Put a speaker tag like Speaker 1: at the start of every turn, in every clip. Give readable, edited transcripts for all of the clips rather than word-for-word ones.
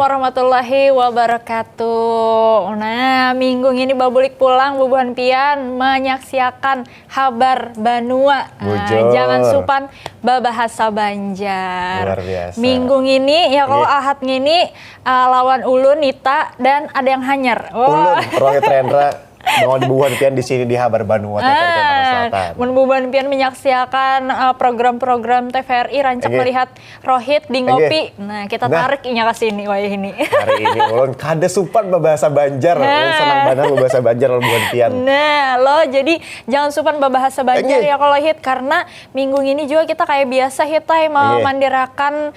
Speaker 1: warahmatullahi wabarakatuh. Nah, minggu ini babulik pulang bubuhan pian menyaksikan habar Banua. Jangan supan babahasa Banjar.
Speaker 2: Luar biasa.
Speaker 1: Minggu ini ya kalau Ahad ini lawan Ulun, Nita dan ada yang hanyar.
Speaker 2: Ulun, Rohit Rendra. Mau dibubuhan pian di sini di Habar Banua TVRI Kalimantan Selatan.
Speaker 1: Bubuhan pian menyaksikan program-program TVRI rancak melihat Rohit di ngopi. Nah, kita tarik inya ke sini wayah ini.
Speaker 2: Hari ini ulun kada supan babahasa Banjar. Ulun senang banget babahasa Banjar bubuhan pian.
Speaker 1: Nah, lo jadi jangan supan babahasa Banjar ya kalau Hit, karena minggu ini juga kita kayak biasa Hitai mau mandirakan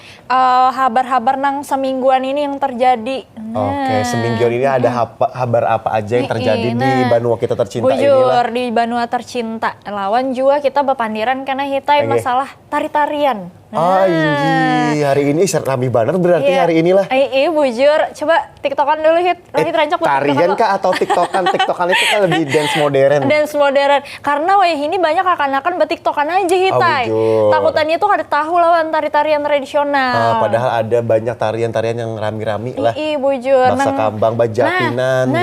Speaker 1: habar-habar nang semingguan ini yang terjadi.
Speaker 2: Oke, seminggu ini ada kabar apa aja yang terjadi di Banua kita tercinta ini lah.
Speaker 1: Di Banua tercinta. Lawan juga kita bepandiran karena Hitai masalah tari-tarian.
Speaker 2: Anjir, hari ini rame banget berarti hari inilah.
Speaker 1: Iya, bujur. Coba TikTokan dulu Hit. Rohit rancak
Speaker 2: tarian kah atau TikTokan? TikTokan itu kan lebih dance modern.
Speaker 1: Dance modern. Karena wah ini banyak akan-akan betiktokan aja Hitai. Takutannya tuh ada tahu lawan tari-tarian tradisional.
Speaker 2: Padahal ada banyak tarian-tarian yang rami-rami lah.
Speaker 1: Iya, bujur.
Speaker 2: Baksa kambang, bajatinan,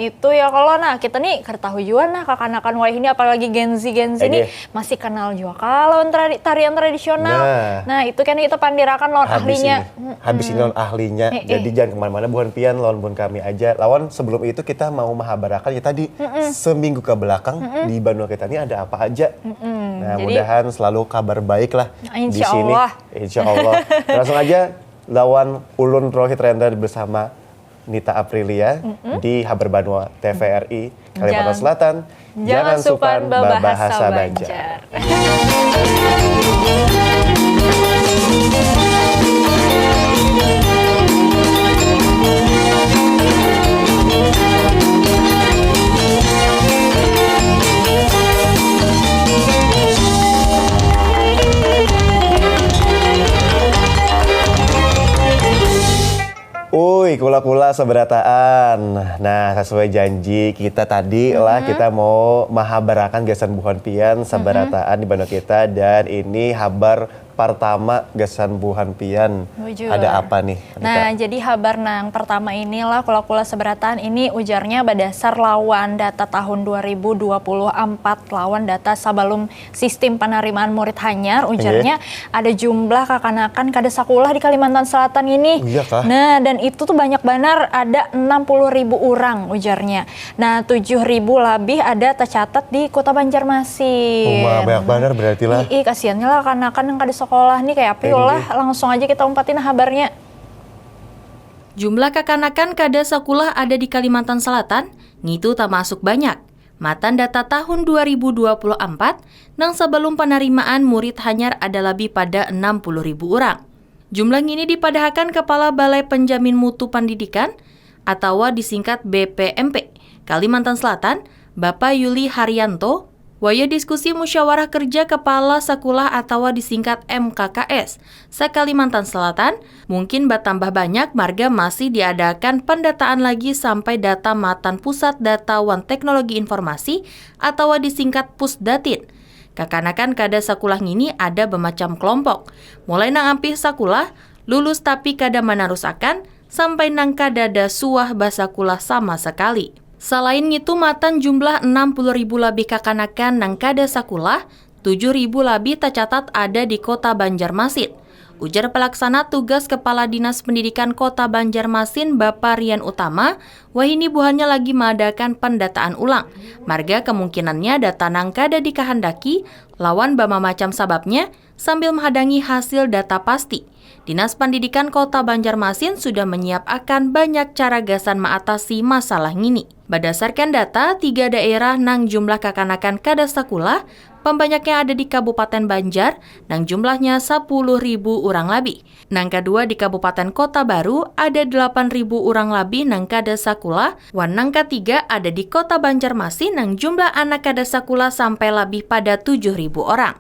Speaker 1: itu ya kalau kita nih kada tahu juga kakanakan wah ini apalagi Gen Z ini masih kenal juga kalau tarian tradisional. Nah, itu kan kita pandirakan lawan ahlinya.
Speaker 2: Habis ini lawan ahlinya. Jadi jangan kemana-mana bukan pian, lawan bukan kami aja. Lawan sebelum itu kita mau mahabarakan ya tadi seminggu ke belakang di Banua kita ini ada apa aja. Nah, mudahan selalu kabar baik lah di sini. Insya Allah. Langsung aja lawan Ulun Rohit Rendra bersama Nita Aprilia di Habar Banua TVRI Kalimantan Selatan. Jangan supan babahasa Banjar. Kula-kula seberataan. Nah, sesuai janji kita tadi lah kita mau mahabarakan gasan buhan pian seberataan di Banua kita, dan ini habar pertama gasan buhan pian. Ada apa nih, Anita?
Speaker 1: Nah, jadi habar nang pertama inilah kula-kula seberataan ini ujarnya berdasar lawan data tahun 2024 lawan data sebelum sistem penerimaan murid hanyar ujarnya ada jumlah kakanakan kada sakulah di Kalimantan Selatan ini. Nah, dan itu tuh banyak benar ada 60.000 orang ujarnya. Nah, 7.000 lebih ada tercatat di Kota Banjarmasin.
Speaker 2: Banyak benar berarti lah.
Speaker 1: Kasiannya lah kakanakan yang kada sekolah nih kayak api lah, langsung aja kita umpatin kabarnya.
Speaker 3: Jumlah kakanakan kada sakulah ada di Kalimantan Selatan ngitu tak masuk banyak. Matan data tahun 2024 nang sebelum penerimaan murid hanyar ada lebih pada 60.000 orang. Jumlah ini dipadahkan Kepala Balai Penjamin Mutu Pendidikan atau disingkat BPMP Kalimantan Selatan, Bapak Yuli Haryanto. Waya diskusi musyawarah kerja kepala sekolah atau disingkat MKKS se-Kalimantan Selatan mungkin bertambah banyak marga masih diadakan pendataan lagi sampai data matan pusat data wan teknologi informasi atau disingkat Pusdatin. Kakanakan kada sekolah ini ada bermacam kelompok, mulai nang ampih sekolah lulus tapi kada menarusakan sampai nang kada ada suah basakulah sama sekali. Selain itu matan jumlah 60.000 lebih kakanakan nang kada sakulah, 7.000 lebih tercatat ada di Kota Banjarmasin. Ujar pelaksana tugas Kepala Dinas Pendidikan Kota Banjarmasin Bapak Rian Utama, wah ini buhannya lagi mengadakan pendataan ulang. Marga kemungkinannya data nang kada dikahandaki, lawan bama macam sababnya sambil menghadangi hasil data pasti. Dinas Pendidikan Kota Banjarmasin sudah menyiapkan banyak cara gasan mengatasi masalah ini. Berdasarkan data, 3 daerah nang jumlah kakanakan kada sakulah, pembanyaknya ada di Kabupaten Banjar, nang jumlahnya 10.000 orang lebih. Nang kedua di Kabupaten Kota Baru, ada 8.000 orang lebih nang kada sakulah. Wan nang ketiga ada di Kota Banjarmasin, nang jumlah anak kada sakulah sampai lebih pada 7.000 orang.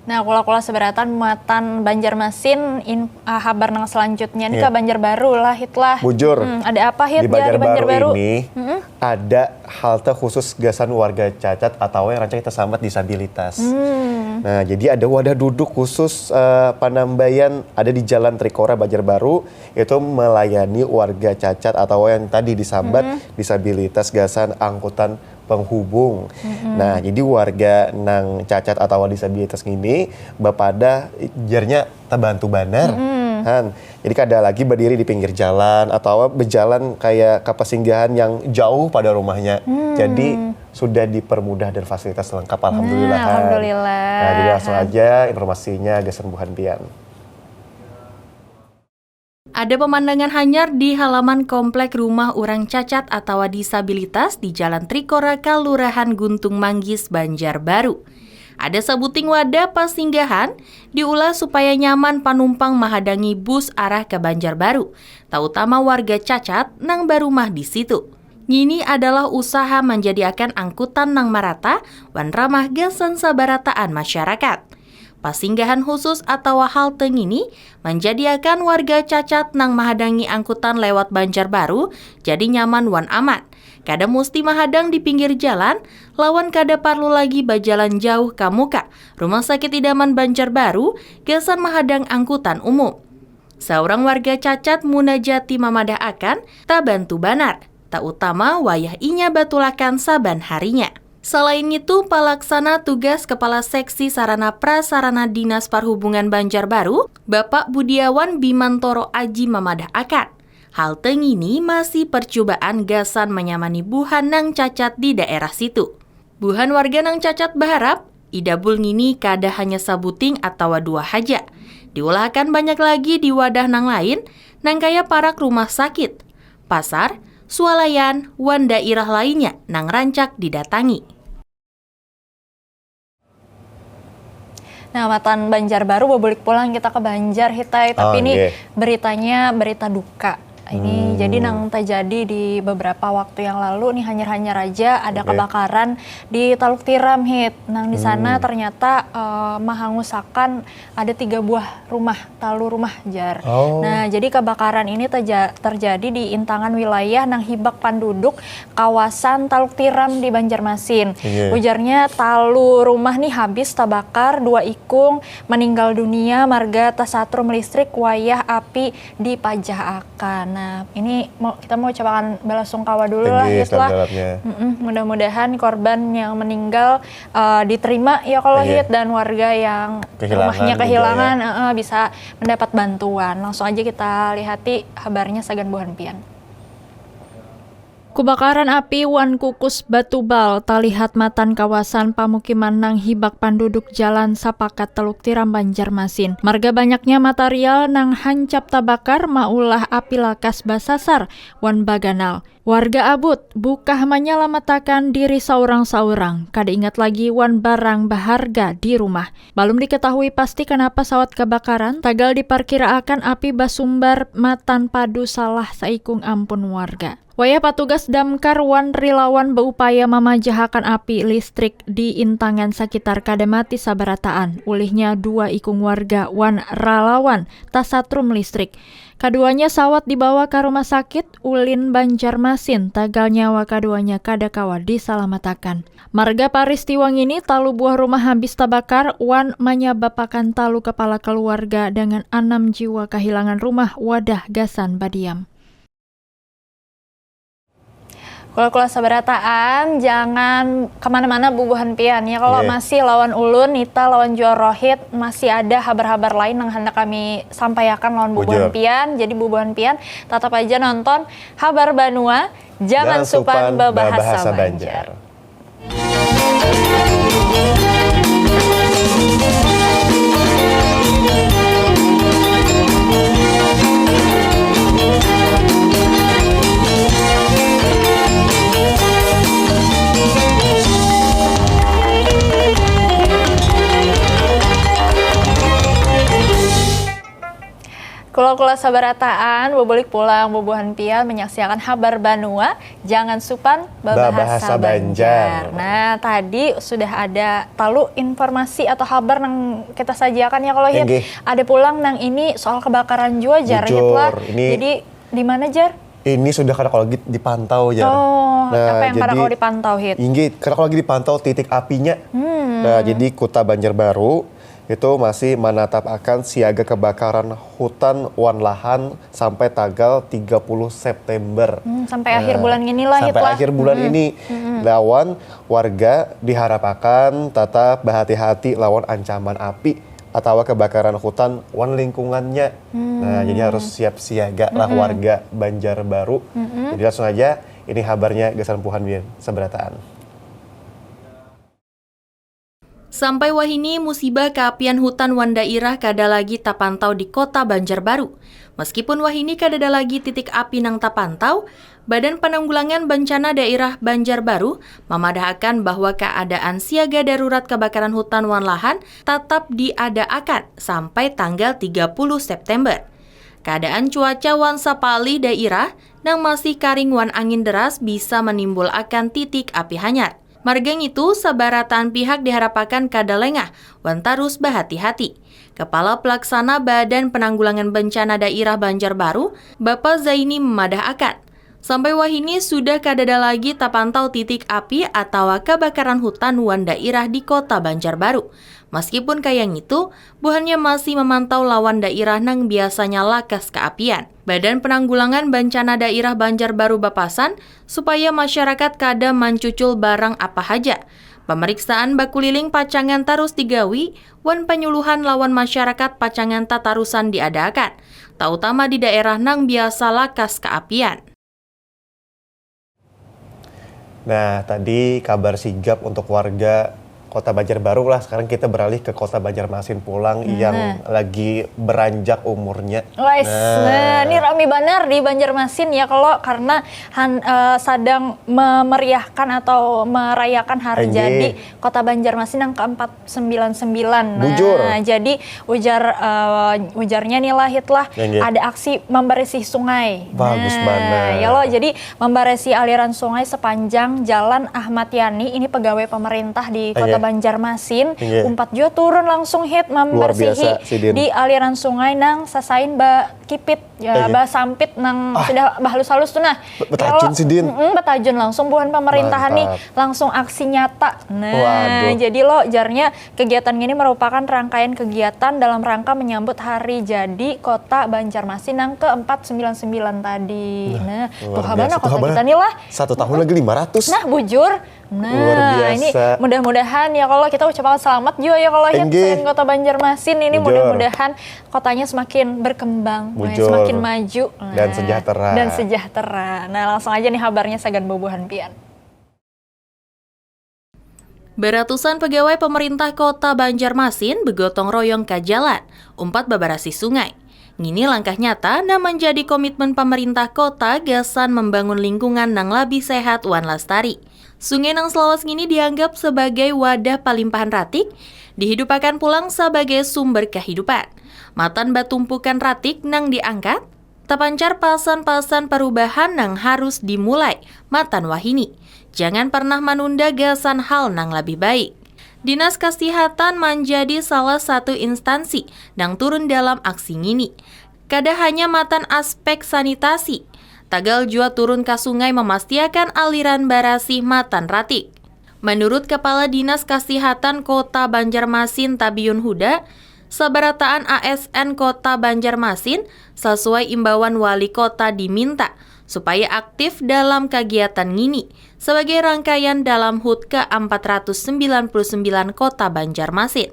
Speaker 1: Nah, kula-kula seberatan muatan Banjarmasin habar nang selanjutnya ini ke Banjarbaru lah hitlah.
Speaker 2: Bujur.
Speaker 1: Ada apa hit
Speaker 2: di
Speaker 1: ya di Banjarbaru
Speaker 2: ini ada halte khusus gasan warga cacat atau yang rancang kita sambat disabilitas. Nah, jadi ada wadah duduk khusus Panambayan ada di Jalan Trikora Banjarbaru itu melayani warga cacat atau yang tadi disambat disabilitas gasan angkutan penghubung. Nah, jadi warga nang cacat atau disabilitas ini bapada jarnya terbantu banar. Jadi kada lagi berdiri di pinggir jalan atau berjalan kayak ke pesinggahan yang jauh pada rumahnya. Jadi sudah dipermudah dan fasilitas lengkap, alhamdulillah.
Speaker 1: Alhamdulillah.
Speaker 2: Nah, jadi langsung aja informasinya gasan buhan pian.
Speaker 3: Ada pemandangan hanyar di halaman komplek rumah orang cacat atau disabilitas di Jalan Trikora, Kalurahan Guntung Manggis, Banjarbaru. Ada sabuting wadah pasinggahan diulah supaya nyaman panumpang mahadangi bus arah ke Banjarbaru, terutama warga cacat nang barumah di situ. Ini adalah usaha menjadikan angkutan nang marata wan ramah gasan sabarataan masyarakat. Pasinggahan khusus atau halte ini menjadikan warga cacat nang mahadangi angkutan lewat Banjarbaru jadi nyaman wan aman. Kada musti mahadang di pinggir jalan, lawan kada perlu lagi bajalan jauh ka muka. Rumah Sakit Idaman Banjarbaru gasan mahadang angkutan umum. Seorang warga cacat munajati mamadah akan tak bantu banar, tak utama wayah inya batulakan saban harinya. Selain itu, pelaksana tugas Kepala Seksi Sarana Prasarana Dinas Perhubungan Banjarbaru, Bapak Budiawan Bimantoro Aji mamadah akan. Halte ini masih percobaan gasan menyamani buhan nang cacat di daerah situ. Buhan warga nang cacat berharap, idabul ngini kada hanya sabuting atau dua haja. Diulahkan banyak lagi di wadah nang lain, nang kaya parak rumah sakit, pasar, swalayan, wan daerah lainnya nang rancak didatangi.
Speaker 1: Nah, matan Banjarbaru bobolik pulang kita ke Banjar hitai, tapi ini beritanya berita duka. Ini jadi nang terjadi di beberapa waktu yang lalu nih hanyar-hanyar aja ada kebakaran di Taluk Tiram hit. Nang di sana ternyata mahangusakan ada 3 buah rumah, talu rumah jar. Nah, jadi kebakaran ini terjadi di intangan wilayah nang hibak panduduk kawasan Taluk Tiram di Banjarmasin. Ujarnya talu rumah nih habis terbakar, 2 ikung meninggal dunia marga tasatrum listrik wayah api dipajah akan. Nah, ini kita mau ucapkan belasungkawa dulu lah hitlah. Mudah-mudahan korban yang meninggal diterima ya kalau hit dan warga yang rumahnya kehilangan bisa mendapat bantuan. Langsung aja kita lihati kabarnya sagan buhan pian. Kebakaran api wan kukus Batubal talihat matan kawasan pamukiman nang hibak panduduk jalan Sapakat Teluk Tiram Banjarmasin. Marga banyaknya material nang hancap tabakar maulah api lakas basasar wan baganal. Warga abut bukah menyelamatakan diri saurang-saurang. Kada ingat lagi wan barang berharga di rumah. Belum diketahui pasti kenapa sawat kebakaran. Tagal diperkiraakan api basumbar matan padu salah saikung ampun warga. Wayah patugas damkar wan relawan berupaya memajahakan api listrik di intangan sekitar kada mati sabarataan. Ulihnya 2 ikung warga wan relawan tasatrum listrik. Keduanya sawat dibawa ke rumah sakit Ulin Banjarmasin. Tagal nyawa keduanya kada kawa disalamatakan. Marga peristiwa ini talu buah rumah habis terbakar wan menyebapakan talu kepala keluarga dengan 6 jiwa kehilangan rumah wadah gasan badiam. Kula-kula sabarataan, jangan kemana-mana bubuhan pian ya. Kalau masih lawan ulun, nita lawan jual rohit, masih ada habar-habar lain yang hendak kami sampaikan lawan bubuhan pian. Jadi bubuhan pian, tetap aja nonton Habar Banua, jangan supan bebahasa Banjar. Kalau kula sabarataan, bobolik pulang bobohan pian menyaksikan kabar Banua, jangan supan babahasa Banjar. Nah, tadi sudah ada talu informasi atau kabar yang kita sajikan ya kalau hit. Ada pulang nang ini soal kebakaran jua Jar hit lah. Jadi di mana Jar?
Speaker 2: Ini sudah karena kalau lagi dipantau Jar.
Speaker 1: Oh, apa yang karena kalau dipantau hit?
Speaker 2: Karena kalau lagi dipantau titik apinya. Nah, jadi Kota Banjarbaru itu masih menetapkan siaga kebakaran hutan wan lahan sampai tanggal 30 September.
Speaker 1: Sampai akhir bulan ini lah.
Speaker 2: Sampai akhir bulan ini. Lawan warga diharapkan tetap berhati-hati lawan ancaman api atau kebakaran hutan wan lingkungannya. Nah, jadi harus siap siaga lah warga Banjarbaru. Jadi langsung aja, ini kabarnya Gesan Puhan Bian Seberataan.
Speaker 3: Sampai wahini musibah keapian hutan wan daerah kada lagi tapantau di Kota Banjarbaru. Meskipun wahini kada ada lagi titik api nang tapantau, Badan Penanggulangan Bencana Daerah Banjarbaru memadahkan bahwa keadaan siaga darurat kebakaran hutan wan lahan tetap diadakan sampai tanggal 30 September. Keadaan cuaca wan sapali daerah nang masih karing wan angin deras bisa menimbulkan titik api hanyar. Margang itu, sabaratan pihak diharapkan kada lengah, wan tarus berhati-hati. Kepala Pelaksana Badan Penanggulangan Bencana Daerah Banjarbaru, Bapak Zaini memadahkan, sampai wahini sudah kada ada lagi tapantau titik api atau kebakaran hutan wan daerah di Kota Banjarbaru. Meskipun kayang itu, buhannya masih memantau lawan daerah nang biasanya lakas keapian. Badan Penanggulangan Bencana Daerah Banjarbaru bapasan supaya masyarakat kada mencucul barang apa haja. Pemeriksaan bakuliling pacangan tarus digawi, wan penyuluhan lawan masyarakat pacangan tatarusan diadakan, terutama di daerah nang biasa lakas keapian.
Speaker 2: Nah, tadi kabar sigap untuk warga Kota Banjarbaru lah. Sekarang kita beralih ke Kota Banjarmasin pulang yang lagi beranjak umurnya.
Speaker 1: Nah, ini rame benar di Banjarmasin ya kalau karena sedang memeriahkan atau merayakan hari jadi Kota Banjarmasin yang ke-499. Nah, jadi ujarnya nih lah ada aksi membersih sungai.
Speaker 2: Bagus banget.
Speaker 1: Ya loh, jadi membersih aliran sungai sepanjang Jalan Ahmad Yani, ini pegawai pemerintah di Kota Banjarmasin, 4 juga turun langsung hit membersihi di aliran sungai nang sasain kipit ya sampit nang sudah halus-halus tuh nah.
Speaker 2: Betajun sih Din.
Speaker 1: Betajun langsung bukan pemerintahan nih langsung aksi nyata. Nah, jadi lo jarnya kegiatan ini merupakan rangkaian kegiatan dalam rangka menyambut hari jadi Kota Banjarmasin nang ke-499 tadi. Nah, tuh habana kota kita nih lah.
Speaker 2: 1 tahun lagi 500.
Speaker 1: Nah, bujur. Nah, ini mudah-mudahan ya kalau kita ucapkan selamat juga ya kalau hit Kota Banjarmasin ini mudah-mudahan kotanya semakin berkembang, semakin maju
Speaker 2: dan sejahtera.
Speaker 1: Nah, langsung aja nih kabarnya sagan bobohan pian.
Speaker 3: Beratusan pegawai pemerintah Kota Banjarmasin begotong royong ke jalan, umpat babarasi sungai. Ngini langkah nyata na menjadi komitmen pemerintah kota gasan membangun lingkungan nang lebih sehat wan lestari. Sungai nang selawas ngini dianggap sebagai wadah palimpahan ratik, dihidupakan pulang sebagai sumber kehidupan. Matan batumpukan ratik nang diangkat, tapancar pasan-pasan perubahan nang harus dimulai, matan wahini. Jangan pernah menunda gasan hal nang lebih baik. Dinas Kesehatan menjadi salah satu instansi nang turun dalam aksi ngini. Kada hanya matan aspek sanitasi, tagal jua turun ke sungai memastikan aliran barasih matan ratik. Menurut Kepala Dinas Kesehatan Kota Banjarmasin Tabiun Huda, sabarataan ASN Kota Banjarmasin sesuai imbauan wali kota diminta supaya aktif dalam kegiatan ngini sebagai rangkaian dalam HUT ke-499 Kota Banjarmasin.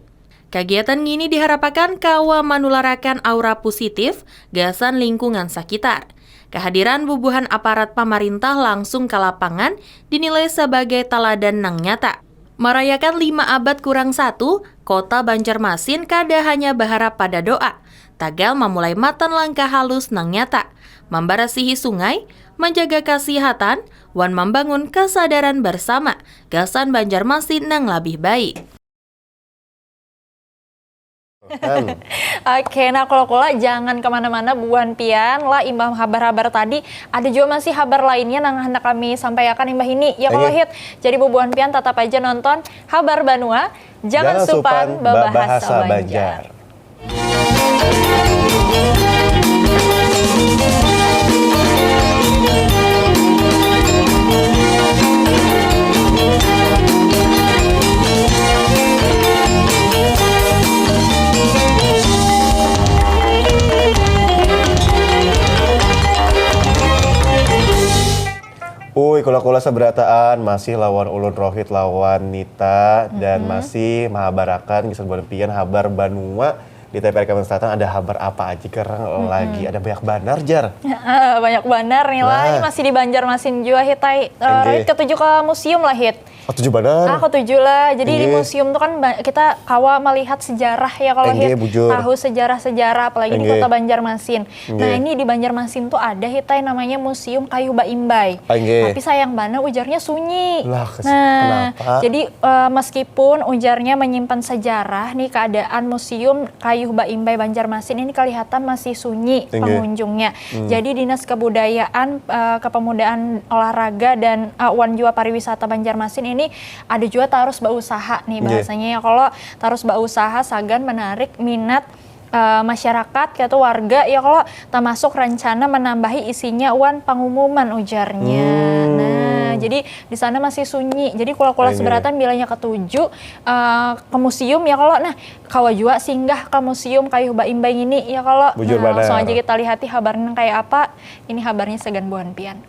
Speaker 3: Kegiatan ngini diharapkan kawa manularakan aura positif gasan lingkungan sekitar. Kehadiran bubuhan aparat pemerintah langsung ke lapangan dinilai sebagai teladan nang nyata. Merayakan 5 abad kurang 1, Kota Banjarmasin kada hanya berharap pada doa, tagal memulai matan langkah halus nang nyata, membersihi sungai, menjaga kesehatan, wan membangun kesadaran bersama, gasan Banjarmasin nang lebih baik.
Speaker 1: Oke, nah kalau kula jangan kemana-mana buan pian lah imbah habar-habar tadi. Ada juga masih habar lainnya yang hendak kami sampaikan imbah ini. Ya kalau hit, jadi buan pian tetap aja nonton Habar Banua. Jangan supan babahasa Banjar.
Speaker 2: Kula-kula seberataan masih lawan Ulun Rohit lawan Nita dan masih mahabarakan kisah buan pian Habar Banua. Di TPRI Kalimantan Selatan ada habar apa aja kerang lagi, ada banyak banar jar.
Speaker 1: Banyak banar nih lah, ini masih di Banjarmasin juga hitai. Ketujuh ke museum lah hit.
Speaker 2: Ketujuh banar.
Speaker 1: Ketujuh lah. Jadi di museum tuh kan kita kawa melihat sejarah ya kalau hit. Tahu sejarah-sejarah apalagi di kota Banjarmasin. Nah ini di Banjarmasin tuh ada hitai namanya Museum Kayu Baimbai. Tapi sayang banget ujarnya sunyi.
Speaker 2: Lah,
Speaker 1: kenapa? Jadi meskipun ujarnya menyimpan sejarah nih keadaan Museum Kayu Baimbai Banjarmasin ini kelihatan masih sunyi pengunjungnya. Jadi Dinas Kebudayaan, Kepemudaan Olahraga dan Wan Jua Pariwisata Banjarmasin ini ada juga tarus berusaha nih bahasanya ya. Kalau tarus berusaha sagan menarik minat masyarakat atau warga ya kalau termasuk rencana menambahi isinya wan pengumuman ujarnya. Nah jadi di sana masih sunyi. Jadi kula seberatan bilangnya ketujuh ke museum ya kalau kawa juga singgah ke Museum Kayu Baimbai ini ya kalau langsung aja kita lihat habarnya kayak apa. Ini habarnya segan buan pian.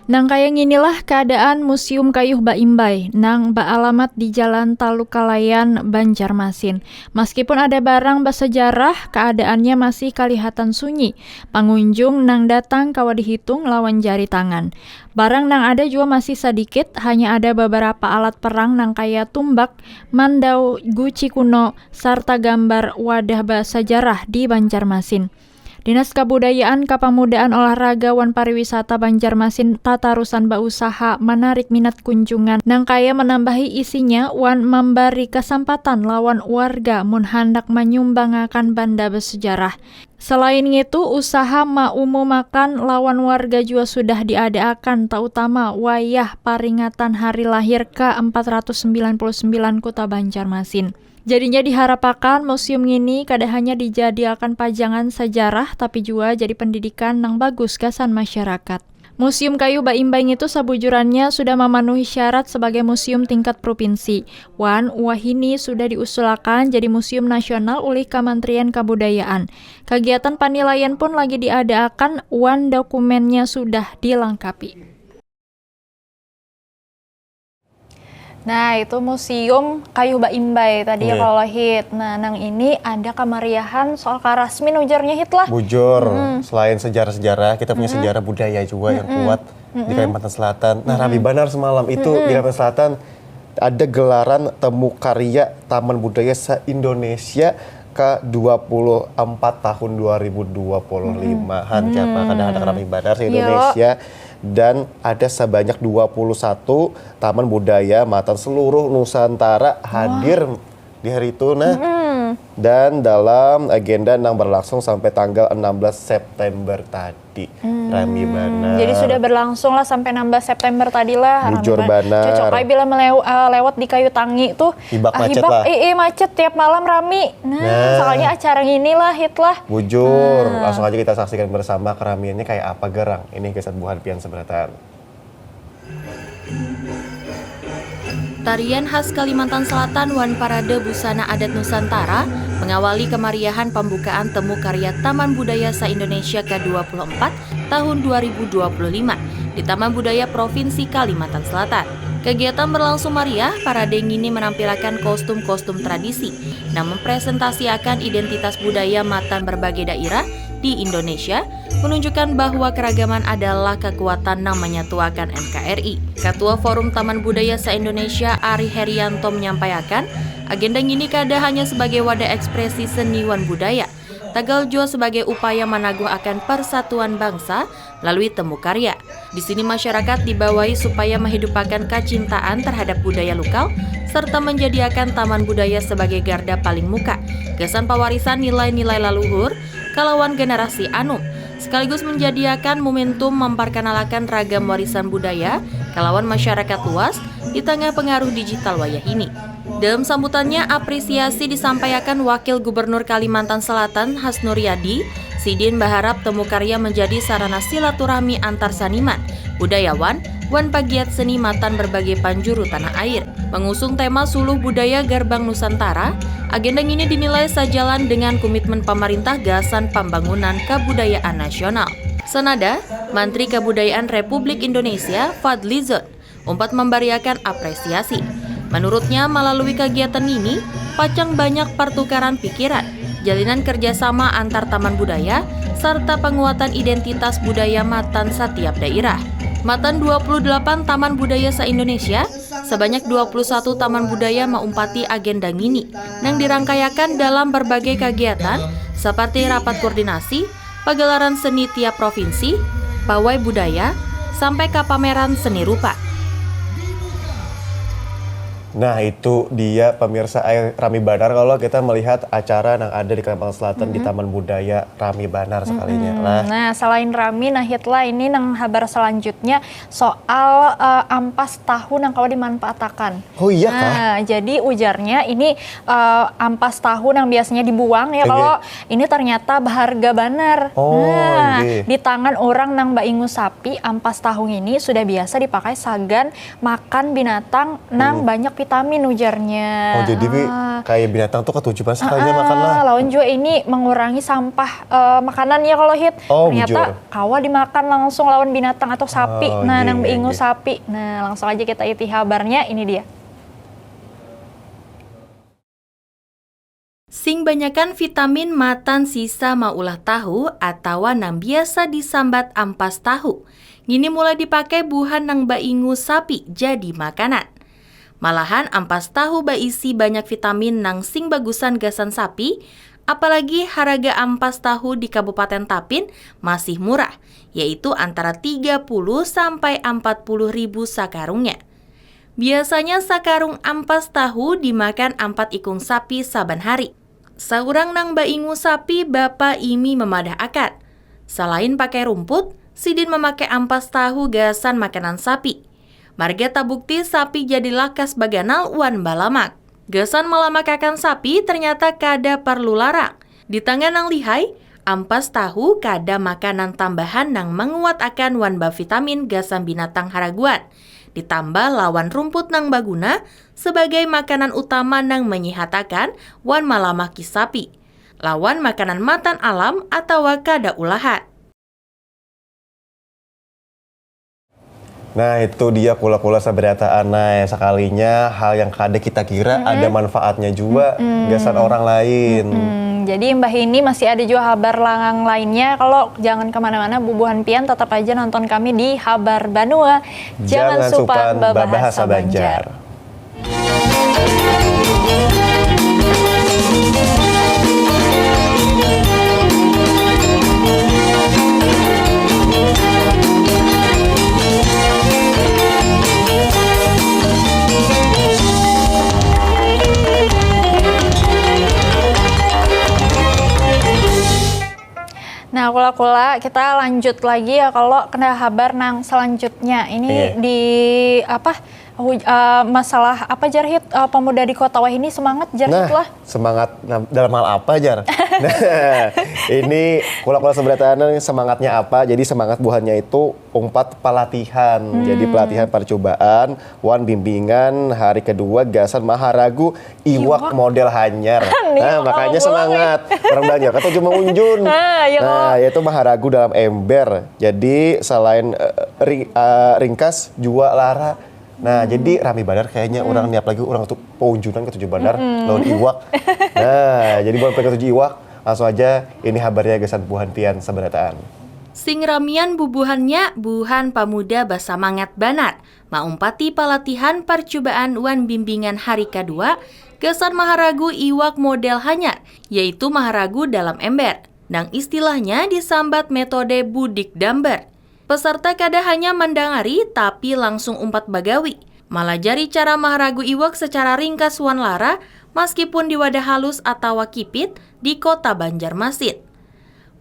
Speaker 4: Nang kayang inilah keadaan Museum Kayu Baimbai nang beralamat di Jalan Talukalayan, Banjarmasin. Meskipun ada barang bersejarah, keadaannya masih kelihatan sunyi. Pengunjung nang datang kawa dihitung lawan jari tangan. Barang nang ada juga masih sedikit, hanya ada beberapa alat perang nang kaya tumbak, mandau, guci kuno, serta gambar wadah bersejarah di Banjarmasin. Dinas Kebudayaan, Kepemudaan Olahraga wan Pariwisata Banjarmasin tatarusan bausaha menarik minat kunjungan nang kaya menambahi isinya wan memberi kesempatan lawan warga mun hendak menyumbangakan benda bersejarah. Selain itu, usaha maumumakan lawan warga juga sudah diadakan, terutama wayah peringatan hari lahir ke-499 Kota Banjarmasin. Jadinya diharapkan museum ini kada hanya dijadikan pajangan sejarah tapi juga jadi pendidikan yang bagus gasan masyarakat. Museum Kayu Baimbai itu sabujurannya sudah memenuhi syarat sebagai museum tingkat provinsi. Wahini sudah diusulkan jadi museum nasional oleh Kementerian Kebudayaan. Kegiatan penilaian pun lagi diadakan, dokumennya sudah dilengkapi.
Speaker 1: Nah itu Museum Kayu Baimbai tadi ya kalau hit. Nah nang ini ada kemeriahan soal karasmin ujarnya hit lah.
Speaker 2: Bujur, selain sejarah-sejarah kita punya sejarah budaya juga yang kuat di Kalimantan Selatan. Nah Rabi Banar semalam itu di Kalimantan Selatan ada gelaran temu karya Taman Budaya se-Indonesia ke-24 tahun 2025-an. Kadang-kadang Rabi Banar se-Indonesia. Dan ada sebanyak 21 taman budaya matan seluruh Nusantara hadir di hari itu. Dan dalam agenda yang berlangsung sampai tanggal 16 September tadi. Rami Banar.
Speaker 1: Jadi sudah berlangsung lah sampai 16 September tadi lah.
Speaker 2: Bujur Banar.
Speaker 1: Cocok kayak bila lewat di Kayu Tangi tuh.
Speaker 2: Hibak macet lah.
Speaker 1: Macet tiap malam rami. Soalnya acara ini lah hit lah.
Speaker 2: Bujur. Langsung aja kita saksikan bersama keramiannya kayak apa gerang. Ini kisah buhan pian seberatan.
Speaker 3: Tarian khas Kalimantan Selatan wan Parade Busana Adat Nusantara mengawali kemeriahan pembukaan temu karya Taman Budaya se-Indonesia ke-24 tahun 2025 di Taman Budaya Provinsi Kalimantan Selatan. Kegiatan berlangsung meriah, parade ini menampilkan kostum-kostum tradisi dan mempresentasikan identitas budaya matan berbagai daerah di Indonesia, menunjukkan bahwa keragaman adalah kekuatan yang menyatukan NKRI. Ketua Forum Taman Budaya se-Indonesia Ari Herianto menyampaikan, agenda ini kada hanya sebagai wadah ekspresi seni wan budaya, Tagaljo sebagai upaya menaguh akan persatuan bangsa melalui temu karya. Di sini masyarakat dibawahi supaya menghidupkan kecintaan terhadap budaya lokal serta menjadikan taman budaya sebagai garda paling muka, kesan pewarisan nilai-nilai leluhur kalawan generasi anu, sekaligus menjadikan momentum memperkenalkan ragam warisan budaya kalawan masyarakat luas di tengah pengaruh digital wayah ini. Dalam sambutannya, apresiasi disampaikan Wakil Gubernur Kalimantan Selatan Hasnur Yadi. Sidin berharap temu karya menjadi sarana silaturahmi antar saniman, budayawan, wan pagiat seni matan berbagai penjuru tanah air. Mengusung tema Suluh Budaya Gerbang Nusantara, agenda ini dinilai sejalan dengan komitmen pemerintah gasan pembangunan kebudayaan nasional. Senada, Menteri Kebudayaan Republik Indonesia Fadly Zon umpat memberiakan apresiasi. Menurutnya, melalui kegiatan ini, pacang banyak pertukaran pikiran, jalinan kerjasama antar taman budaya, serta penguatan identitas budaya matan setiap daerah. Matan 28 taman budaya se-Indonesia, sebanyak 21 taman budaya mengumpati agenda ini, yang dirangkaiakan dalam berbagai kegiatan seperti rapat koordinasi, pagelaran seni tiap provinsi, pawai budaya, sampai ke pameran seni rupa.
Speaker 2: Nah itu dia pemirsa Rami Banar kalau kita melihat acara yang ada di Kalimantan Selatan di Taman Budaya Rami Banar sekalinya.
Speaker 1: Nah selain Rami, nah hitlah ini nang kabar selanjutnya soal ampas tahu yang kalau dimanfaatkan.
Speaker 2: Oh iya kah?
Speaker 1: Nah jadi ujarnya ini ampas tahu yang biasanya dibuang ya kalau ini ternyata berharga banar. Nah di tangan orang nang baingu sapi, ampas tahu ini sudah biasa dipakai sagan makan binatang nang banyak vitamin ujarnya.
Speaker 2: Oh jadi kayak binatang tuh ketujuan sekalinya makan lah.
Speaker 1: Lawan juga ini mengurangi sampah makanan ya kalau hit. Ternyata kawa dimakan langsung lawan binatang atau sapi. Nah nang ingu sapi. Nah langsung aja kita iti kabarnya, ini dia.
Speaker 3: Sing banyakan vitamin matan sisa maulah tahu atau nang biasa disambat ampas tahu. Gini mulai dipakai buhan nang baingu sapi jadi makanan. Malahan ampas tahu baisi banyak vitamin nang sing bagusan gasan sapi, apalagi harga ampas tahu di Kabupaten Tapin masih murah, yaitu antara 30 sampai 40 ribu sakarungnya. Biasanya sakarung ampas tahu dimakan 4 ikung sapi saban hari. Saurang nang baingu sapi Bapak Imi memadah akad. Selain pakai rumput, Sidin memakai ampas tahu gasan makanan sapi. Marga tabukti sapi jadi lakas baganal wan balamak. Gasan melamakakan sapi ternyata kada perlu larang. Di tangan nang lihai, ampas tahu kada makanan tambahan nang menguat akan wan vitamin gasan binatang haraguan. Ditambah lawan rumput nang baguna sebagai makanan utama nang menyihatakan wan malamaki sapi. Lawan makanan matan alam atau kada ulahat.
Speaker 2: Nah itu dia kula-kula sabarataan. Nah sekalinya hal yang kada kita kira ada manfaatnya juga gasan orang lain.
Speaker 1: Jadi Mbah ini masih ada juga kabar langang lainnya. Kalau jangan kemana-mana bubuhan pian, tetap aja nonton kami di Habar Banua. Jangan supan babahasa Banjar. Nah, kula-kula kita lanjut lagi ya kalau kena kabar nang selanjutnya. Ini di masalah apa Jarhit, pemuda di Kota Wah ini semangat Jarhit lah.
Speaker 2: Semangat dalam hal apa Jar? Nah, ini kula-kula sabarataan semangatnya apa? Jadi semangat buhannya itu umpat pelatihan. Jadi pelatihan percobaan, wan bimbingan hari kedua gasan maharagu iwak model hanyar. Nah, makanya semangat. Orang banyak atau cuma unjun. Nah, yaitu maharagu dalam ember. Jadi selain ringkas jua lara. Nah, jadi Rami Banar kayaknya orang niap lagi orang tuh peunjunan ke 7 bandar lawan iwak. Nah, jadi buat ke 7 iwak, langsung aja ini kabarnya gasan buhan pian sabarataan.
Speaker 3: Sing ramian bubuhannya buhan pamuda basamangat banar. Maumpati pelatihan percobaan wan bimbingan hari kedua gasan maharagu iwak model hanyar, yaitu maharagu dalam ember. Nang istilahnya disambat metode budik damber. Peserta kada hanya mendangari tapi langsung umpat bagawi. Malah jari cara maharagu iwak secara ringkas wan lara meskipun di wadah halus atau kipit di kota Banjarmasin.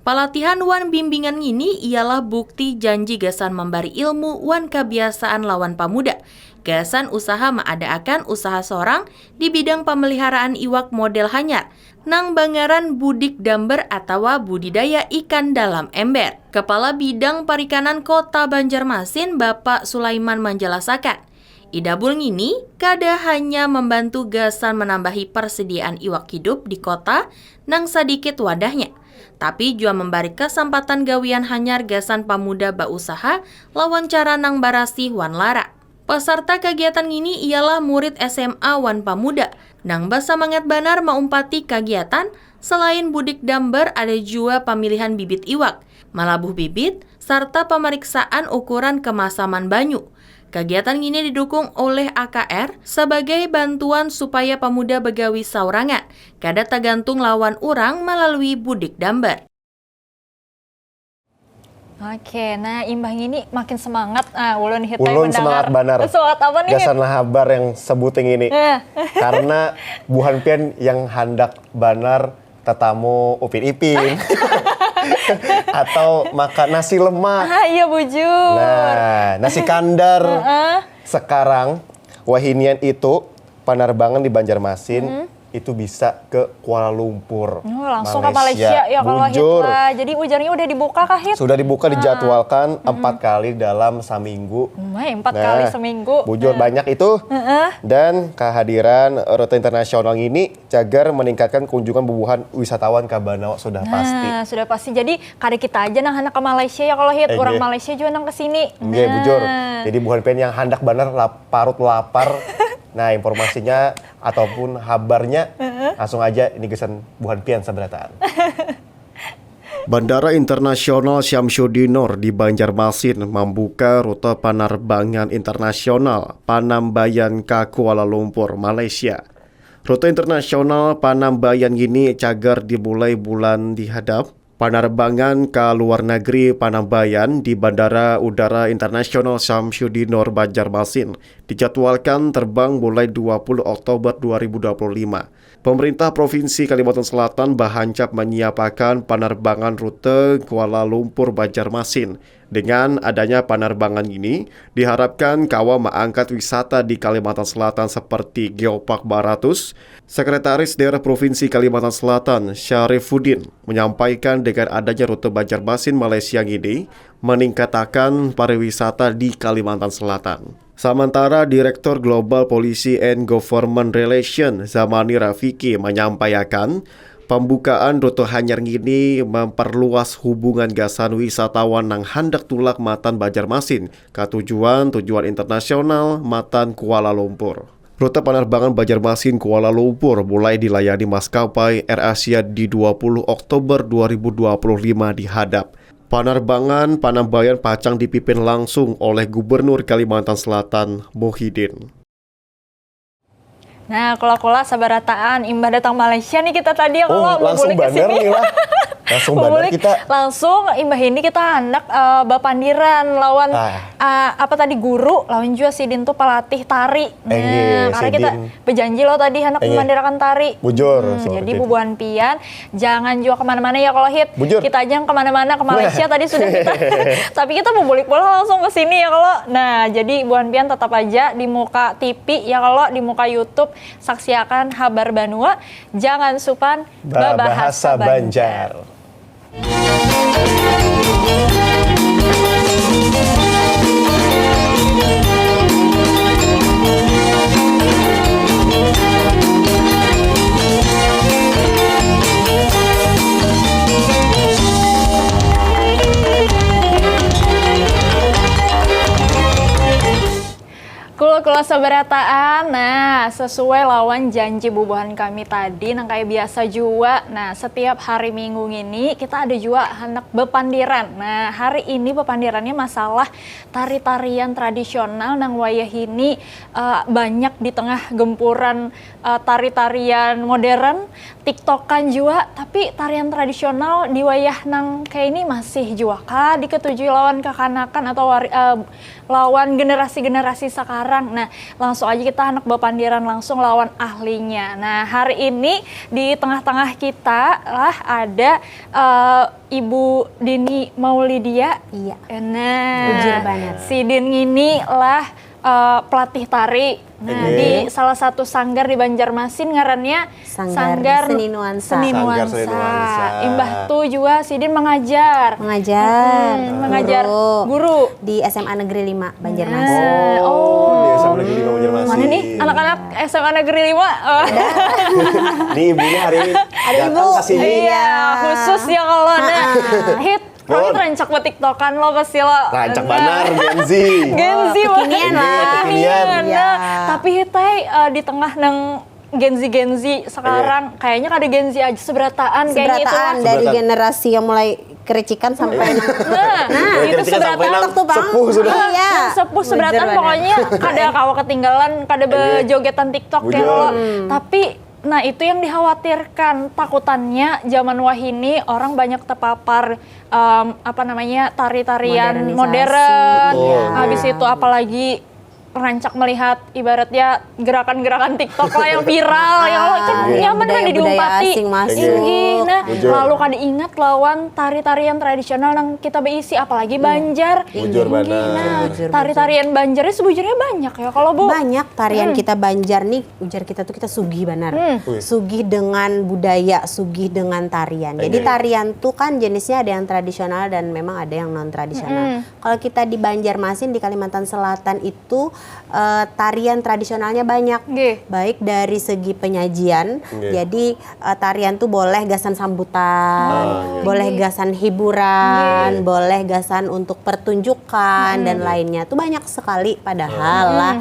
Speaker 3: Pelatihan wan bimbingan ini ialah bukti janji gasan memberi ilmu wan kebiasaan lawan pamuda. Gasan usaha maadaakan usaha sorang di bidang pemeliharaan iwak model hanyar nang bangaran budik damber atau budidaya ikan dalam ember. Kepala Bidang Perikanan Kota Banjarmasin Bapak Sulaiman menjelaskan, Idabul ini kada hanya membantu gasan menambahi persediaan iwak hidup di kota nang sedikit wadahnya, tapi juga memberi kesempatan gawian hanyar gasan pamuda bausaha lawan cara nang barasi wan lara. Peserta kegiatan ini ialah murid SMA wan pamuda. Nang basa mangat banar maumpati kegiatan, selain budik damber ada juga pemilihan bibit iwak, malabuh bibit, serta pemeriksaan ukuran kemasaman banyu. Kegiatan ini didukung oleh AKR sebagai bantuan supaya pemuda begawi saurangan, kada tergantung lawan orang melalui budik damber.
Speaker 1: Oke, nah imbang ini makin semangat. Ulun hitai
Speaker 2: Ulun
Speaker 1: mendengar.
Speaker 2: semangat banar.
Speaker 1: Sesuatu apa nih?
Speaker 2: Gasan habar yang sebuting ini. Karena buhan pian yang handak banar tetamu upin-ipin. Atau makan nasi lemak.
Speaker 1: Iya bujur.
Speaker 2: Nah, nasi kandar. Sekarang wahinian itu penerbangan di Banjarmasin itu bisa ke Kuala Lumpur,
Speaker 1: langsung ke Malaysia ya kalau
Speaker 2: Bujur.
Speaker 1: Hit. Jadi ujarnya udah dibuka kah Hit?
Speaker 2: Sudah dibuka, dijadwalkan 4 kali dalam seminggu.
Speaker 1: 4 kali seminggu.
Speaker 2: Bujur banyak itu. Dan kehadiran rute internasional ini cagar meningkatkan kunjungan bubuhan wisatawan ke Banawa sudah pasti.
Speaker 1: Sudah pasti. Jadi kada kita aja nang hendak ke Malaysia ya kalau Hit. Orang Malaysia juga nang kesini.
Speaker 2: Bujur. Jadi buhan pen yang hendak banar parut lapar. Nah, informasinya ataupun kabarnya langsung aja ini gesan buhan pian sabarataan. Bandara Internasional Syamsuddin Nur di Banjarmasin membuka rute penerbangan internasional Panambayan ke Kuala Lumpur, Malaysia. Rute internasional Panambayan ini cagar dimulai bulan dihadap. Penerbangan ke luar negeri Panambayan di Bandara Udara Internasional Syamsuddin Nur Banjarmasin dijadwalkan terbang mulai 20 Oktober 2025. Pemerintah Provinsi Kalimantan Selatan bahancap menyiapkan penerbangan rute Kuala Lumpur Banjarmasin. Dengan adanya penerbangan ini, diharapkan kawa mengangkat wisata di Kalimantan Selatan seperti Geopark Baratus. Sekretaris Daerah Provinsi Kalimantan Selatan, Syarifuddin, menyampaikan dengan adanya rute Banjarmasin Malaysia ini, meningkatkan pariwisata di Kalimantan Selatan. Sementara Direktur Global Policy and Government Relations, Zamani Rafiki, menyampaikan, pembukaan rute hanyar ini memperluas hubungan gasan wisatawan nang hendak tulak matan Banjarmasin ke tujuan internasional matan Kuala Lumpur. Rute penerbangan Banjarmasin Kuala Lumpur mulai dilayani maskapai AirAsia di 20 Oktober 2025 dihadap. Penerbangan Panambayan pacang dipimpin langsung oleh Gubernur Kalimantan Selatan Muhyiddin.
Speaker 1: Nah, kalau sabarataan imbah datang Malaysia nih kita tadi ya kalau mau
Speaker 2: langsung
Speaker 1: balik ke
Speaker 2: bandar
Speaker 1: sini.
Speaker 2: nih lah. Langsung bandar kita.
Speaker 1: Langsung imbah ini kita hendak bapandiran lawan apa tadi guru lawan juga Sidin tuh pelatih tari. Nah, karena kita berjanji loh tadi hendak memandirakan tari.
Speaker 2: Bujur.
Speaker 1: Jadi bubuhan pian jangan juga kemana-mana ya kalau Hit.
Speaker 2: Bujur.
Speaker 1: Kita aja yang kemana-mana ke Malaysia tadi sudah kita. Tapi kita mau balik bola langsung ke sini ya kalau. Nah, jadi bubuhan pian tetap aja di muka TV ya kalau di muka YouTube saksiakan Habar Banua. Jangan supan bahasa Banjar. Kula Kula seberataan, nah sesuai lawan janji bubuhan kami tadi, nah kayak biasa juga. Nah setiap hari Minggu ini kita ada juga anak bepandiran. Nah hari ini bepandirannya masalah tari-tarian tradisional nang wayah ini banyak di tengah gempuran tari-tarian modern, tiktokan juga. Tapi tarian tradisional di wayah nang kayak ini masih juga kah diketujui lawan kekanakan atau lawan generasi-generasi sekarang. Nah, langsung aja kita anak bepandiran langsung lawan ahlinya. Nah, hari ini di tengah-tengah kita lah ada Ibu Dini Maulidia.
Speaker 5: Iya.
Speaker 1: Nah,
Speaker 5: Ujir banget.
Speaker 1: si Din ini lah pelatih tari. Nah, di salah satu sanggar di Banjarmasin ngarannya
Speaker 5: Sanggar Seni Nuansa.
Speaker 1: Seni
Speaker 2: Sanggar
Speaker 1: Nuansa.
Speaker 2: Seni Nuansa.
Speaker 1: Imbah tuh juga si Din mengajar. Mengajar guru.
Speaker 5: Di SMA Negeri 5 Banjarmasin.
Speaker 2: Di SMA Negeri 5 Banjarmasin.
Speaker 1: Mana nih anak-anak SMA Negeri 5? Oh.
Speaker 2: Nih ibunya hari ini datang ke sini.
Speaker 1: Iya, khusus ya kalau hit. Kami rancak buat tiktokan lo pasti lo.
Speaker 2: Rancak banar Gen Z.
Speaker 1: Gen Z
Speaker 5: kekinian lah.
Speaker 2: Kekinian.
Speaker 5: Iya.
Speaker 1: Tapi hitai di tengah nang Gen Z sekarang kayaknya kada Gen Z aja seberataan kayaknya itu lah.
Speaker 5: Dari generasi yang mulai kericikan sampai
Speaker 1: Nah, itu seberataan
Speaker 2: tuh Bang. Sepuh sudah.
Speaker 5: Iya.
Speaker 1: Sepuh seberataan pokoknya kada kawa ketinggalan, kada bejogetan TikTok kayak lo. Tapi nah itu yang dikhawatirkan, takutannya zaman wahini orang banyak terpapar tari-tarian modern. Habis itu apalagi rancak melihat ibaratnya gerakan-gerakan TikTok lah yang viral, yang kan nyaman kan diumpati. Nah, lalu kada ingat lawan tari-tarian tradisional yang kita beisi, apalagi Banjar. Nah, tari-tarian Banjarnya sebujurnya banyak ya kalau Bu.
Speaker 5: Banyak tarian kita Banjar nih, ujar kita tuh kita sugih banar. Sugih dengan budaya, sugih dengan tarian. Jadi tarian tuh kan jenisnya ada yang tradisional dan memang ada yang non tradisional. Kalau kita di Banjarmasin di Kalimantan Selatan itu tarian tradisionalnya banyak, baik dari segi penyajian. Jadi tarian tuh boleh gasan sambutan, boleh gasan hiburan, boleh gasan untuk pertunjukan dan lainnya. Tuh banyak sekali padahal lah.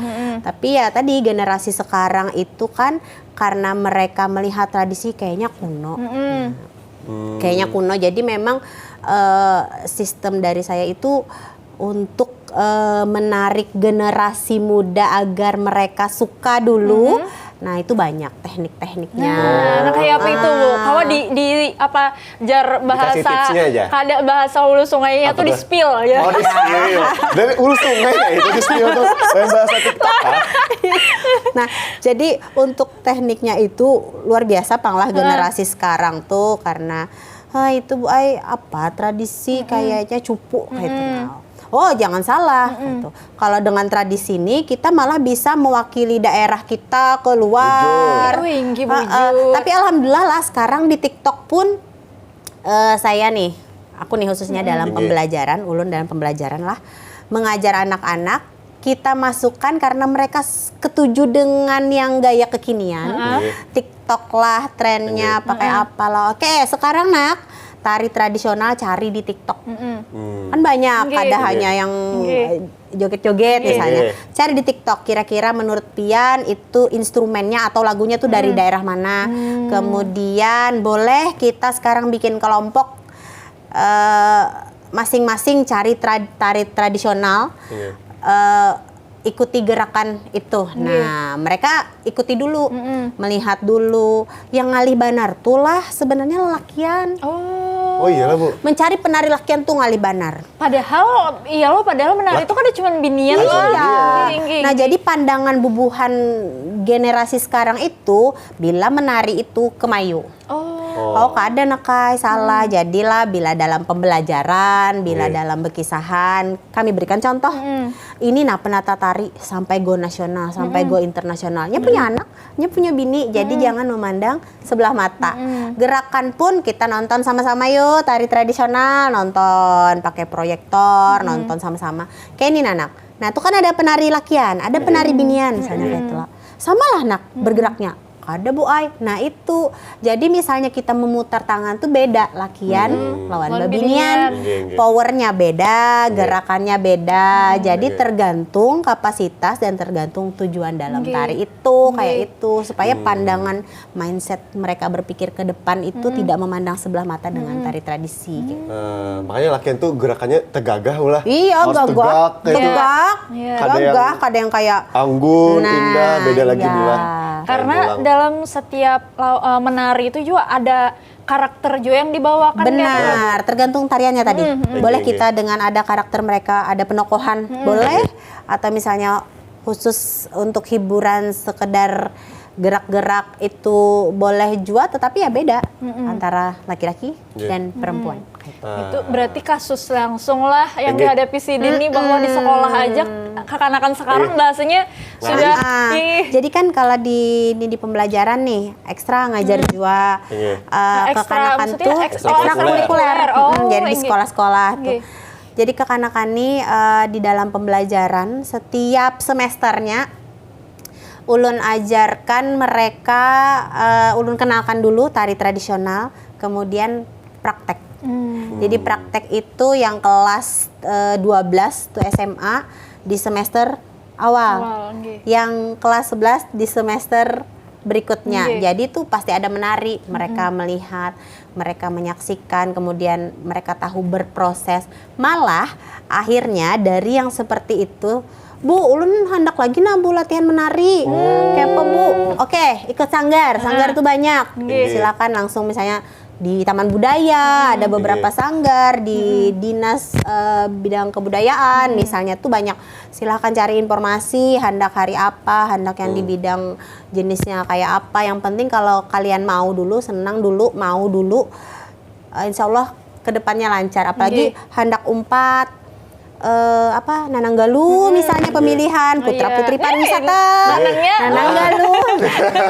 Speaker 5: Tapi ya tadi generasi sekarang itu kan karena mereka melihat tradisi kayaknya kuno. Kayaknya kuno. Jadi memang sistem dari saya itu untuk menarik generasi muda agar mereka suka dulu. Nah itu banyak teknik-tekniknya.
Speaker 1: Nah kayak apa itu Bu? Kalau di apa jar bahasa kada bahasa hulu sungainya tuh di spill ya.
Speaker 2: Oh di spill. Dari hulu sungai ya itu di spill tuh bahasa TikTok.
Speaker 5: Nah jadi untuk tekniknya itu luar biasa panglah generasi sekarang tuh karena itu Bu apa tradisi kayaknya cupu kayak itu. Oh jangan salah, gitu. Kalau dengan tradisi ini kita malah bisa mewakili daerah kita keluar. Tapi alhamdulillah lah sekarang di TikTok pun saya nih, aku nih khususnya dalam pembelajaran, ulun dalam pembelajaran lah, mengajar anak-anak. Kita masukkan karena mereka ketujuh dengan yang gaya kekinian. TikTok lah trennya, pakai apalah. Oke sekarang nak. Tari tradisional cari di TikTok. Kan banyak, ada hanya yang joget-joget misalnya. Cari di TikTok, kira-kira menurut Pian itu instrumennya atau lagunya tuh dari daerah mana. Kemudian boleh kita sekarang bikin kelompok masing-masing cari tari tradisional. Ikuti gerakan itu. Nah, mereka ikuti dulu, melihat dulu. Yang ngalih banar tulah sebenarnya lelakian.
Speaker 2: Oh iya lah Bu.
Speaker 5: Mencari penari lakian tuh ngalih banar.
Speaker 1: Padahal padahal menari itu kan cuma binian loh.
Speaker 5: Nah, jadi pandangan bubuhan generasi sekarang itu bila menari itu kemayu. Oh kada nakai salah. Jadilah bila dalam pembelajaran, bila dalam berkisahan, kami berikan contoh. Ini penata tari sampai go nasional, sampai go internasional. Nya punya anak, nya punya bini. Jadi jangan memandang sebelah mata. Gerakan pun kita nonton sama-sama yuk, tari tradisional, nonton pakai proyektor, nonton sama-sama. Kayak ini anak. Nah, itu kan ada penari lakian, ada penari binian misalnya kayak itu lah. Sama lah nak bergeraknya. kada Bu Ai. Nah itu, jadi misalnya kita memutar tangan tuh beda, lakian lawan babinian, powernya beda, gerakannya beda. Jadi tergantung kapasitas dan tergantung tujuan dalam tari itu, kayak itu supaya pandangan mindset mereka berpikir ke depan itu tidak memandang sebelah mata dengan tari tradisi. Gitu.
Speaker 2: Makanya lakian tuh gerakannya tegagah ulah.
Speaker 5: Iya,
Speaker 2: harus
Speaker 5: gagah,
Speaker 2: tegak.
Speaker 5: gagah, kada yang kayak
Speaker 2: anggun, indah, beda lagi
Speaker 5: iya.
Speaker 2: dua.
Speaker 1: Karena dalam setiap menari itu juga ada karakter juga yang dibawakan.
Speaker 5: Benar, tergantung tariannya tadi. Boleh kita dengan ada karakter mereka, ada penokohan, boleh. Atau misalnya khusus untuk hiburan sekedar gerak-gerak itu boleh juga, tetapi ya beda antara laki-laki dan perempuan.
Speaker 1: Itu berarti kasus langsung lah yang dihadapi si Dini bahwa di sekolah aja kekanakan sekarang bahasanya sudah
Speaker 5: jadi kan kalau di pembelajaran nih ekstra ngajar juga kekanakan tuh ekstrakurikuler. Jadi di sekolah-sekolah tuh. Jadi kekanakan nih di dalam pembelajaran setiap semesternya ulun ajarkan mereka, ulun kenalkan dulu tari tradisional, kemudian praktek. Jadi praktek itu yang kelas 12 tuh SMA di semester awal. Yang kelas 11 di semester berikutnya. Jadi tuh pasti ada menari, mereka melihat, mereka menyaksikan, kemudian mereka tahu berproses. Malah akhirnya dari yang seperti itu, Bu, ulun hendak lagi nah Bu latihan menari. Kepo Bu. Oke, ikut sanggar. Sanggar tuh banyak. Silakan langsung misalnya di Taman Budaya, ada beberapa sanggar di Dinas Bidang Kebudayaan misalnya tuh banyak. Silakan cari informasi hendak hari apa, hendak yang di bidang jenisnya kayak apa. Yang penting kalau kalian mau dulu, senang dulu, mau dulu, insya Allah kedepannya lancar. Apalagi hendak umpat Nananggalu misalnya pemilihan putra-putri pariwisata, Nananggalu.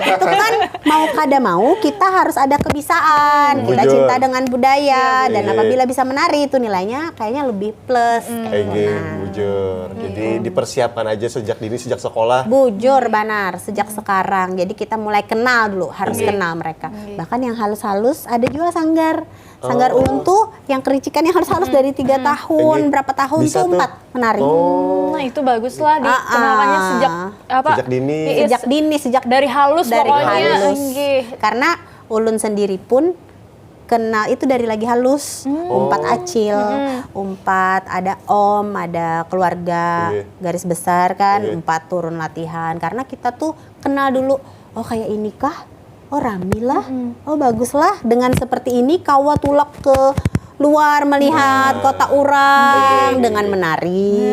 Speaker 5: Itu kan mau kada mau kita harus ada kebisaan, kita cinta dengan budaya dan apabila bisa menari itu nilainya kayaknya lebih plus.
Speaker 2: Bujur. Jadi dipersiapkan aja sejak dini, sejak sekolah.
Speaker 5: Bujur benar, sejak sekarang. Jadi kita mulai kenal dulu, harus kenal mereka. Bahkan yang halus-halus ada juga sanggar. Sanggar ulun tuh yang kericikan yang halus-halus dari 3 tahun, berapa tahun
Speaker 2: bisa
Speaker 5: tuh 4 menari.
Speaker 1: Nah itu bagus lah dikenalkannya sejak apa?
Speaker 2: Sejak dini.
Speaker 5: Sejak
Speaker 1: dari halus
Speaker 5: dari
Speaker 1: pokoknya.
Speaker 5: halus. Karena ulun sendiri pun kenal itu dari lagi halus. Umpat acil, umpat ada om, ada keluarga garis besar kan, umpat turun latihan. Karena kita tuh kenal dulu, oh kayak ini kah? Oh rami lah, oh bagus lah. Dengan seperti ini kawa tulak ke luar melihat kota orang dengan menari.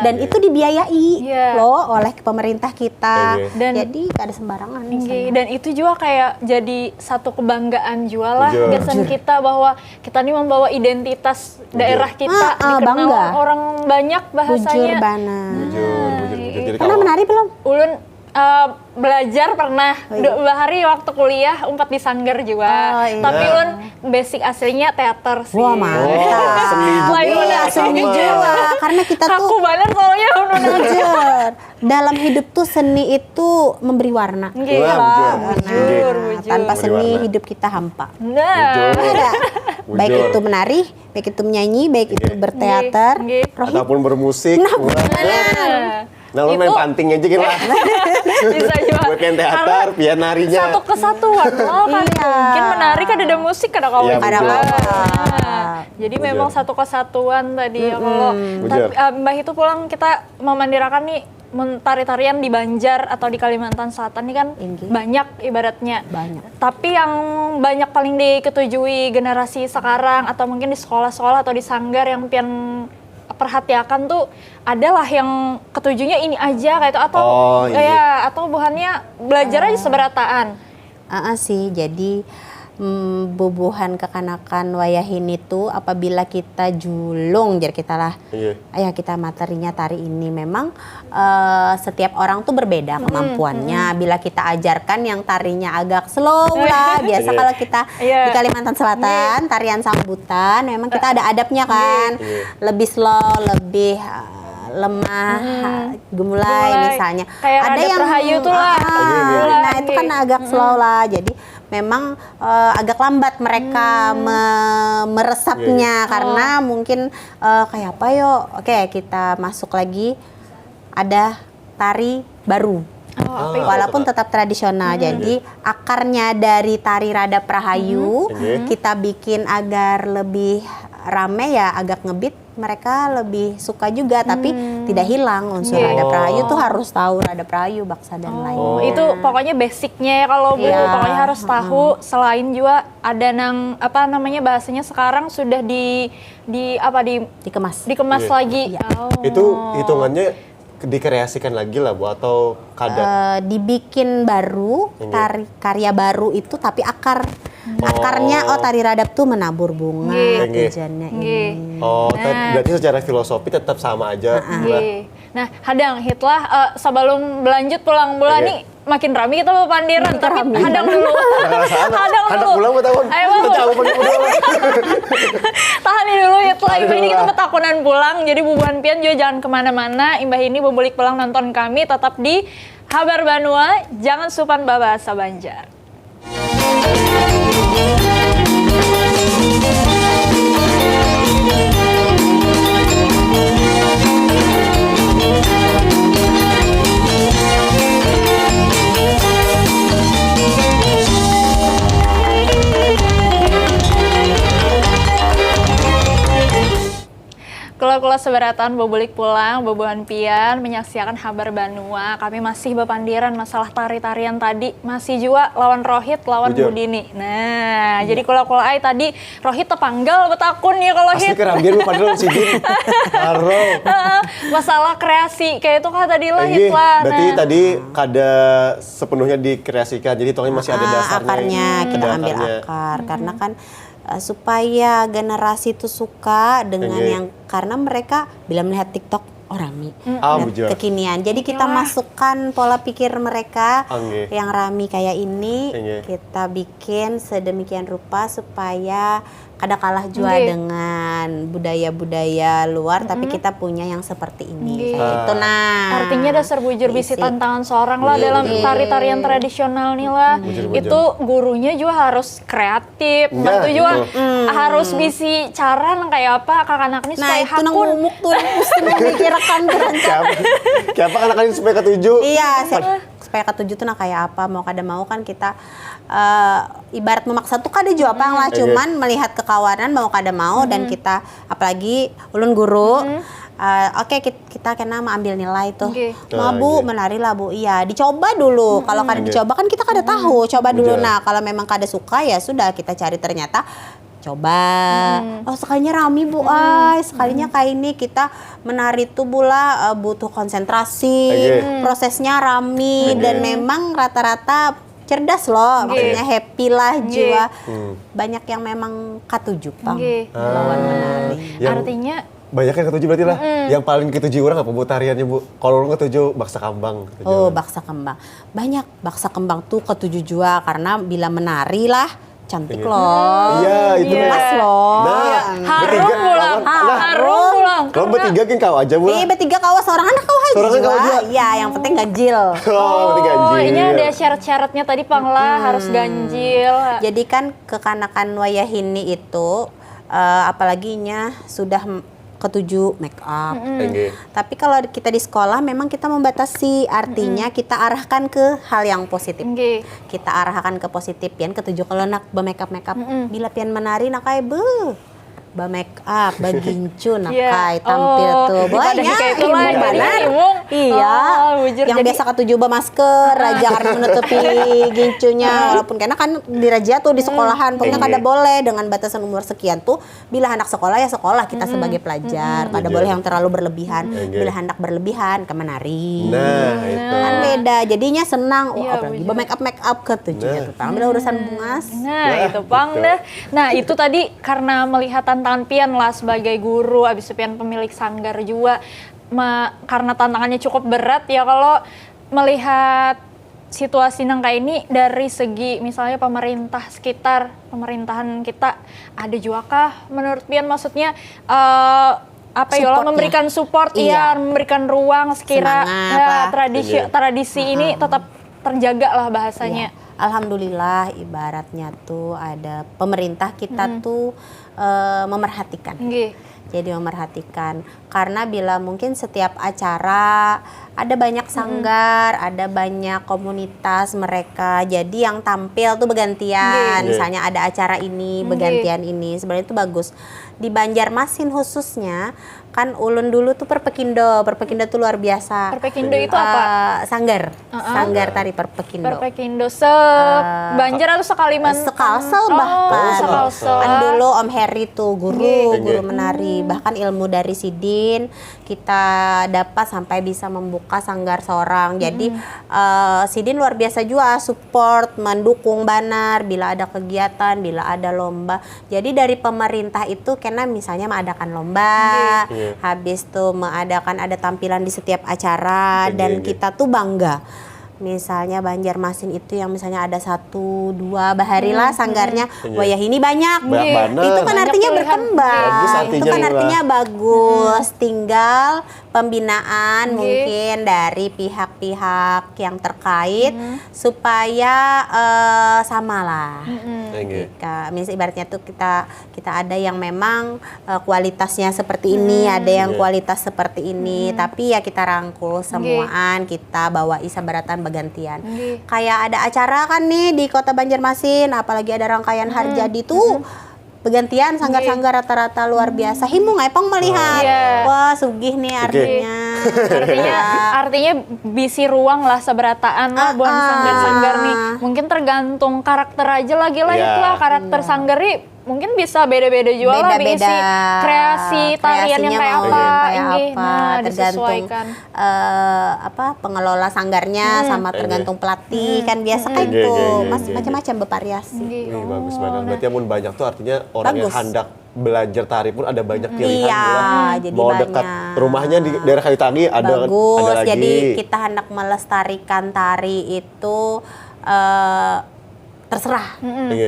Speaker 5: Dan itu dibiayai loh oleh pemerintah kita. Jadi gak ada sembarangan.
Speaker 1: Dan itu juga kayak jadi satu kebanggaan juga lah kesan kita bahwa kita ini membawa identitas daerah kita dikenal
Speaker 5: bangga.
Speaker 1: Orang banyak bahasanya.
Speaker 5: Bujur banget.
Speaker 2: Jadi
Speaker 5: Pernah menari belum?
Speaker 1: Ulun belajar pernah 2 hari waktu kuliah umpat di sanggar juga. Tapi ulun basic aslinya teater sih.
Speaker 5: Wah mantap. Seni juga. Karena kita tuh
Speaker 1: kaku banget soalnya
Speaker 5: bujur. Dalam hidup tuh seni itu memberi warna.
Speaker 1: Bujur.
Speaker 5: Tanpa seni hidup kita hampa.
Speaker 1: Nah.
Speaker 5: Baik itu menari, baik itu menyanyi, baik itu berteater,
Speaker 2: ataupun bermusik. Nah, lo main panting aja gitu lah.
Speaker 1: Bisa juga.
Speaker 2: Buat main teater, biar narinya.
Speaker 1: Satu kesatuan loh kan. Mungkin menari kan ada musik, ada kawan juga. Jadi memang satu kesatuan tadi ya kalau. Mbak itu pulang kita memandirakan nih tari-tarian di Banjar atau di Kalimantan Selatan ini kan banyak ibaratnya. Tapi yang banyak paling diketujui generasi sekarang atau mungkin di sekolah-sekolah atau di sanggar yang pian perhatiakan tuh adalah yang ketujuhnya ini aja kayak itu atau atau buhannya belajar aja seberataan.
Speaker 5: Sih jadi bubuhan kekanakan wayahin itu apabila kita julung jadi kita lah ayah kita materinya tari ini memang setiap orang tuh berbeda kemampuannya. Bila kita ajarkan yang tarinya agak slow lah biasa kalau kita di Kalimantan Selatan tarian sambutan memang kita ada adabnya kan lebih slow lemah, gemulai misalnya.
Speaker 1: Kayak
Speaker 5: ada
Speaker 1: Radap
Speaker 5: yang
Speaker 1: Rahayu tuh lah.
Speaker 5: nah itu kan agak slow lah. Jadi memang agak lambat mereka meresapnya karena mungkin kayak apa yo. Oke, kita masuk lagi ada tari baru. Walaupun tetap tradisional. Jadi akarnya dari tari Radap Rahayu kita bikin agar lebih rame ya, agak ngebeat, mereka lebih suka juga, tapi tidak hilang unsur Radap Rahayu tuh harus tahu Radap Rahayu, Baksa dan lain-lain.
Speaker 1: Itu pokoknya basicnya ya kalau Bu, pokoknya harus tahu. Selain juga ada apa namanya bahasanya sekarang sudah dikemas lagi.
Speaker 2: Itu hitungannya dikreasikan lagi lah Bu, atau
Speaker 5: dibikin baru, karya baru itu tapi akarnya tari Radap tuh menabur bunga tujuannya ini.
Speaker 2: Berarti secara filosofi tetap sama aja.
Speaker 1: Nah, hadang hitlah sebelum berlanjut pulang bulan nih makin rame kita bepandiran, tapi hadang dulu.
Speaker 2: Hadang pulang tahun.
Speaker 1: Tahan dulu hitlah. Imbah ini kita betakunan pulang, jadi bubuhan pian juga jangan kemana-mana. Imbah ini bebulik pulang nonton kami tetap di Habar Banua, jangan supan babasa Banjar. Kula seberatan bobulik pulang, bobohan pian menyaksikan Habar Banua. Kami masih bepandiran masalah tari-tarian tadi, masih juga lawan Rohit, lawan Budini. Nah, jadi kula ai tadi Rohit tepanggal betakun ya kalau Hit.
Speaker 2: Pasti kerambian padahal si Jin.
Speaker 1: Masalah kreasi kayak itu kan tadi lah Hit lah.
Speaker 2: Berarti tadi kada sepenuhnya dikreasikan, jadi tolong masih ada dasarnya.
Speaker 5: Akarnya kita ambil akar karena kan supaya generasi itu suka dengan yang, karena mereka bila melihat TikTok rami, kekinian. Jadi kita masukkan pola pikir mereka yang rami kayak ini, kita bikin sedemikian rupa supaya kada kalah jua dengan budaya-budaya luar, tapi kita punya yang seperti ini. Itu
Speaker 1: artinya dasar bujur bisi tantangan seorang lah dalam tari-tarian tradisional nih lah. Itu gurunya juga harus kreatif, bantu juga harus bisi cara kayak apa kakak-anak ini supaya hakun. Nah itu
Speaker 5: ngumuk tuh mesti memikirkan
Speaker 2: Siapa anak-anak ini supaya ketujuh?
Speaker 5: Iya, supaya ketujuh tuh kayak apa, mau kada mau kan kita ibarat memaksa tuh kada juga apa lah, cuman melihat kekawanan mau kada mau dan kita apalagi ulun guru kita kena ambil nilai tuh. Bu menari lah Bu, iya dicoba dulu. Kalau kada dicoba kan kita kada tahu, coba dulu. Nah kalau memang kada suka ya sudah kita cari, ternyata coba. Sekalinya rami Bu, sekalinya kayak ini kita menari tuh bula butuh konsentrasi, prosesnya rami dan memang rata-rata cerdas loh, maksudnya happy lah jiwa. Banyak yang memang katujuh pang lawan menari.
Speaker 1: Artinya
Speaker 2: banyak yang ketujuh berarti lah. Yang paling ketujuh orang apa Bu tariannya Bu? Kalau orang ketujuh Baksa Kembang.
Speaker 5: Baksa Kembang. Banyak Baksa Kembang tuh ketujuh jua karena bila menari lah cantik loh.
Speaker 2: Iya, itu
Speaker 5: pas loh.
Speaker 1: Harum pulang.
Speaker 2: Kalau bertiga kan kau aja Bu.
Speaker 5: Iya, bertiga kau, seorang anak kau aja juga. Iya, yang penting ganjil.
Speaker 1: Ini ada syarat-syaratnya tadi Pangla harus ganjil.
Speaker 5: Jadi kan kekanakan wayahini itu apalaginya sudah ketujuh make up. Tapi kalau kita di sekolah memang kita membatasi, artinya kita arahkan ke hal yang positif. Kita arahkan ke positif. Pian ketujuh kalau nak make up, bila pian menari nak kayak make up, bagincu nak kayak tampil tuh. Banyak yang biasa ketujuh masker raja karena menutupi gincunya, walaupun karena kan di raja tuh di sekolahan pokoknya kada boleh dengan batasan umur sekian tuh. Bila anak sekolah ya sekolah, kita sebagai pelajar kada boleh yang terlalu berlebihan. Bila anak berlebihan ke menari kan beda, jadinya senang. Apalagi make up ketujuhnya tuh bila urusan bungas.
Speaker 1: Itu Pang dah. Nah itu tadi karena melihat tantangan pian lah sebagai guru, abis itu pian pemilik sanggar juga, karena tantangannya cukup berat ya kalau melihat situasi nang kayak ini dari segi misalnya pemerintah sekitar, pemerintahan kita ada juga kah menurut pian, maksudnya apa ya
Speaker 5: Supportnya.
Speaker 1: memberikan support,
Speaker 5: Iya.
Speaker 1: memberikan ruang sekira
Speaker 5: Semangat
Speaker 1: ya,
Speaker 5: lah.
Speaker 1: tradisi ini tetap terjaga lah bahasanya.
Speaker 5: Iya. Alhamdulillah ibaratnya tuh ada pemerintah kita tuh memerhatikan.
Speaker 1: Nggih.
Speaker 5: Jadi memerhatikan karena bila mungkin setiap acara ada banyak sanggar, ada banyak komunitas mereka. Jadi yang tampil tuh bergantian. Misalnya ada acara ini, bergantian ini. Sebenarnya itu bagus. Di Banjarmasin khususnya kan ulun dulu tuh Perpekindo tuh luar biasa.
Speaker 1: Perpekindo itu apa?
Speaker 5: Sanggar. Sanggar tari Perpekindo.
Speaker 1: Perpekindo Banjar atau sekalimantan?
Speaker 5: Sekalsel bahkan.
Speaker 1: Sekalsel.
Speaker 5: Kan dulu Om Heri tuh guru menari. Bahkan ilmu dari Sidin kita dapat sampai bisa membuka sanggar seorang. Jadi Sidin luar biasa juga support, mendukung Banar bila ada kegiatan, bila ada lomba. Jadi dari pemerintah itu karena misalnya mengadakan lomba, habis tuh mengadakan ada tampilan di setiap acara dan kita tuh bangga. Misalnya Banjarmasin itu yang misalnya ada 1-2 baharilah sanggarnya, wayah ini banyak. Itu kan artinya berkembang. Itu kan artinya bagus. Tinggal pembinaan mungkin dari pihak-pihak yang terkait supaya samalah. Misalnya ibaratnya tuh kita ada yang memang kualitasnya seperti ini, ada yang kualitas seperti ini, tapi ya kita rangkul semuaan, kita bawa isabaratan bergantian. Kayak ada acara kan nih di Kota Banjarmasin, apalagi ada rangkaian Harjadi tuh bergantian sanggar-sanggar rata-rata luar biasa. Himung Epong melihat, wah sugih nih artinya.
Speaker 1: Artinya bisi ruang lah seberataan lah buat sanggar-sanggar nih. Mungkin tergantung karakter aja lagi lah itulah karakter sanggar nih. Mungkin bisa beda-beda juga lah bisi kreasi tarian yang kayak apa,
Speaker 5: tergantung pengelola sanggarnya sama tergantung pelatih kan biasa kan itu macam-macam bervariasi.
Speaker 2: Bagus banget. Berarti amun banyak tuh artinya orang yang hendak belajar tari pun ada banyak pilihan.
Speaker 5: Jadi
Speaker 2: mau
Speaker 5: banyak.
Speaker 2: dekat rumahnya di daerah Kalitangi ada lagi.
Speaker 5: Jadi kita hendak melestarikan tari itu terserah.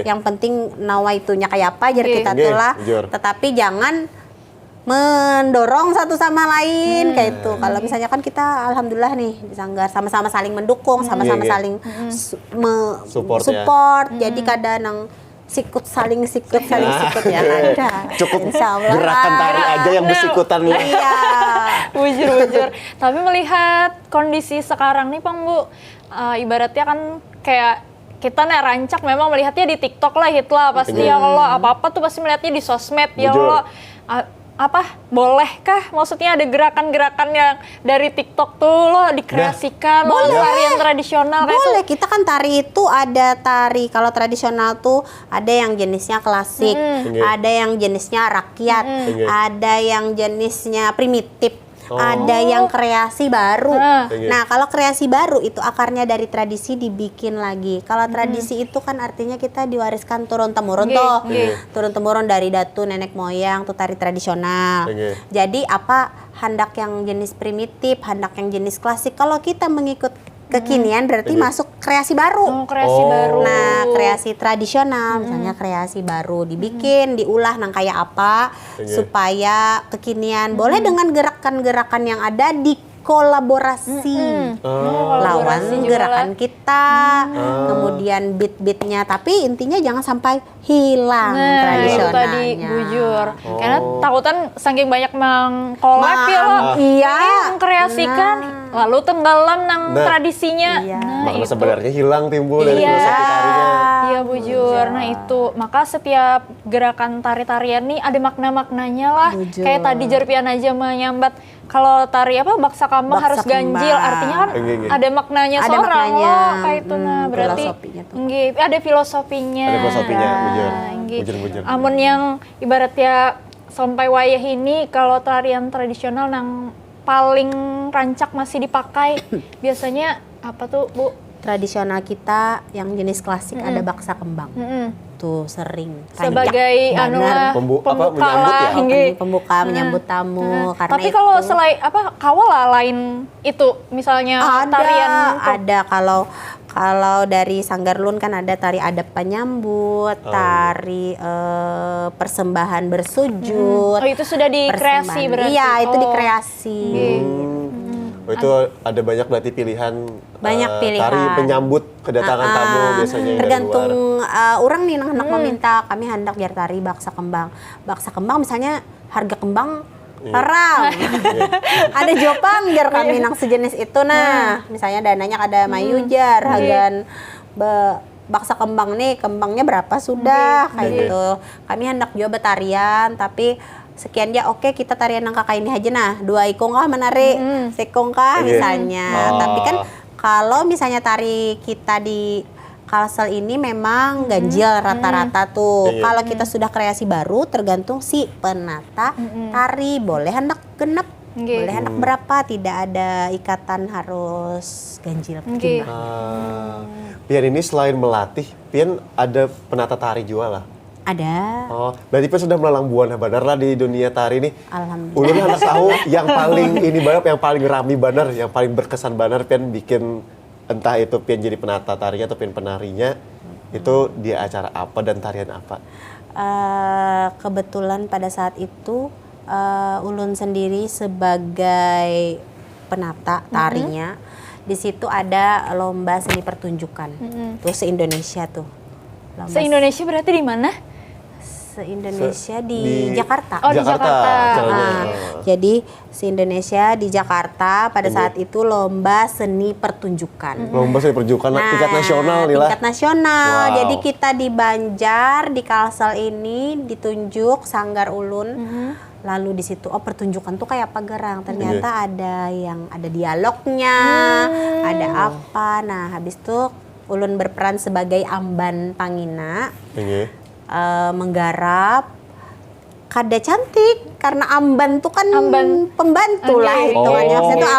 Speaker 5: Yang penting nawaitunya kayak apa jadi kita tuh lah. Tetapi jangan mendorong satu sama lain kayak itu. Kalau misalnya kan kita alhamdulillah nih di sanggar sama-sama saling mendukung, sama-sama saling support. Jadi kadang saling sikut ya ada.
Speaker 2: Cukup gerakan tari aja yang bersikutan lah.
Speaker 5: Iya.
Speaker 1: Bujur. Tapi melihat kondisi sekarang nih Pang Bu, ibaratnya kan kayak kita nih rancak memang melihatnya di TikTok lah hit lah pasti ya kalau apa-apa tuh pasti melihatnya di sosmed ya Allah. Bolehkah maksudnya ada gerakan-gerakan yang dari TikTok tuh lo dikreasikan lo tarian tradisional kayak
Speaker 5: boleh kita kan tari itu ada tari kalau tradisional tuh ada yang jenisnya klasik, ada yang jenisnya rakyat, ada yang jenisnya primitif. Ada yang kreasi baru. Nah, kalau kreasi baru itu akarnya dari tradisi dibikin lagi. Kalau tradisi itu kan artinya kita diwariskan turun-temurun tuh. Turun-temurun dari datu nenek moyang tuh tari tradisional. Jadi hendak yang jenis primitif, hendak yang jenis klasik. Kalau kita mengikut kekinian berarti masuk kreasi baru.
Speaker 1: Kreasi baru.
Speaker 5: Nah, kreasi tradisional misalnya kreasi baru dibikin, diulah nang kayak apa supaya kekinian. Boleh dengan gerakan-gerakan yang ada di kolaborasi lawan gerakan kita, kemudian beat-beatnya, tapi intinya jangan sampai hilang tradisionalnya.
Speaker 1: Tadi bujur, karena takutan saking banyak mengkolab ya lo, mengkreasikan, lalu tenggelam nang tradisinya.
Speaker 2: Makna sebenarnya hilang timbul dari filosofi tarinya.
Speaker 1: Iya bujur, nah itu maka setiap gerakan tari-tarian nih ada makna-maknanya lah. Kayak tadi Jarpian aja menyambat kalau tari baksa kambang harus ganjil, artinya kan ada maknanya
Speaker 5: ada
Speaker 1: seorang
Speaker 5: maknanya.
Speaker 1: loh kayak itu nah berarti ada filosofinya.
Speaker 2: Ada filosofinya, bujur.
Speaker 1: Amun yang ibaratnya sampai wayah ini kalau tarian tradisional yang paling rancak masih dipakai biasanya apa tuh Bu?
Speaker 5: Tradisional kita yang jenis klasik ada baksa kembang. Tuh sering
Speaker 1: sebagai
Speaker 2: pembuka
Speaker 1: lah,
Speaker 5: pembuka menyambut tamu. Karena
Speaker 1: tapi kalau selain kawal lah lain itu misalnya tarian
Speaker 5: ada Kalau dari Sanggar Ulun kan ada tari adat penyambut, tari persembahan bersujud.
Speaker 1: Oh, itu sudah dikreasi
Speaker 5: persembahan.
Speaker 1: berarti?
Speaker 5: Iya, itu
Speaker 1: Oh.
Speaker 5: dikreasi.
Speaker 2: Oh, itu ada banyak berarti pilihan,
Speaker 5: Banyak pilihan.
Speaker 2: tari penyambut kedatangan tamu biasanya yang
Speaker 5: tergantung
Speaker 2: dari luar.
Speaker 5: orang nih hendak meminta, kami hendak biar tari baksa kembang. Baksa kembang misalnya harga kembang larang. Ada jopang biar kami nang sejenis itu nah. Misalnya dananya ada mayujar, hagan baksa kembang nih, kembangnya berapa sudah kayak gitu. Kami hendak juga betarian tapi sekian dia oke kita tarian nang kakak ini aja nah 2 ikong kah menarik sekong kah misalnya. Tapi kan kalau misalnya tari kita di Kalsel ini memang ganjil rata-rata tuh. Kalau kita sudah kreasi baru tergantung si penata tari boleh hendak genep, boleh hendak berapa, tidak ada ikatan harus ganjil.
Speaker 2: Pian ini selain melatih, Pian ada penata tari juga lah.
Speaker 5: Ada.
Speaker 2: Oh, berarti Pian sudah melalang buana benar lah di dunia tari ini.
Speaker 5: Alhamdulillah.
Speaker 2: Ulun hendak tahu yang paling ini banget, yang paling rami benar, yang paling berkesan benar Pian bikin, entah itu Pian jadi penata tarinya atau Pian penarinya, itu di acara apa dan tarian apa?
Speaker 5: Kebetulan pada saat itu Ulun sendiri sebagai penata tarinya, di situ ada lomba seni pertunjukan, tuh se-Indonesia tuh. Lomba
Speaker 1: Se-Indonesia berarti di mana?
Speaker 5: Se-Indonesia di Jakarta.
Speaker 1: Oh, di Jakarta.
Speaker 5: Jadi se-Indonesia di Jakarta pada saat itu lomba seni pertunjukan.
Speaker 2: Lomba seni pertunjukan tingkat nasional nih lah.
Speaker 5: Tingkat nasional.
Speaker 2: Wow.
Speaker 5: Jadi kita di Banjar di Kalsel ini ditunjuk Sanggar Ulun. Lalu di situ pertunjukan tuh kayak apa gerang? Ternyata ada yang ada dialognya, ada apa. Nah, habis itu Ulun berperan sebagai Amban Pangina. Menggarap kada cantik karena amban tuh kan pembantu lah hitungannya. Maksudnya tuh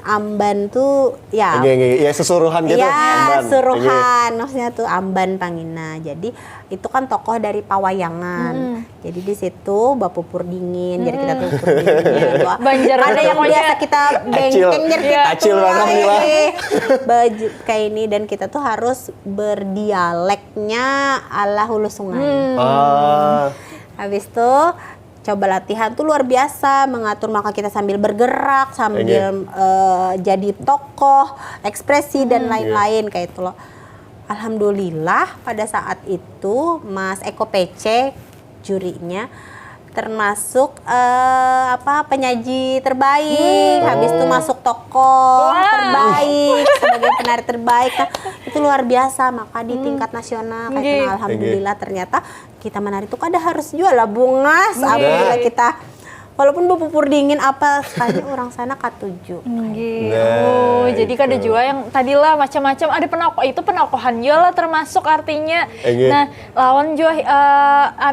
Speaker 5: amban tuh ya
Speaker 2: ya sesuruhan gitu.
Speaker 5: ya suruhan maksudnya tuh Amban Pangina. Jadi itu kan tokoh dari pawayangan. Jadi di situ Bapupur Dingin. Jadi kita tuh pupur dingin.
Speaker 1: Banjar
Speaker 5: Ada yang biasa kita bengkeng jadi kita
Speaker 2: Acil banget nih lah.
Speaker 5: baju kayak ini dan kita tuh harus berdialeknya ala Hulu Sungai. Habis itu coba latihan tuh luar biasa, mengatur maka kita sambil bergerak, sambil jadi tokoh, ekspresi dan lain-lain kayak itu loh. Alhamdulillah pada saat itu Mas Eko PC jurinya termasuk penyaji terbaik, habis itu masuk tokoh terbaik sebagai penari terbaik. Nah, itu luar biasa maka di tingkat nasional kayak alhamdulillah ternyata kita menari itu kada harus jual lah bungas apabila kita walaupun Bapupur Dingin apa sekali orang sana K7.
Speaker 1: Oh, jadi kada juga yang tadilah macam-macam ada itu penokohan juga lah termasuk artinya. Nah, lawan juga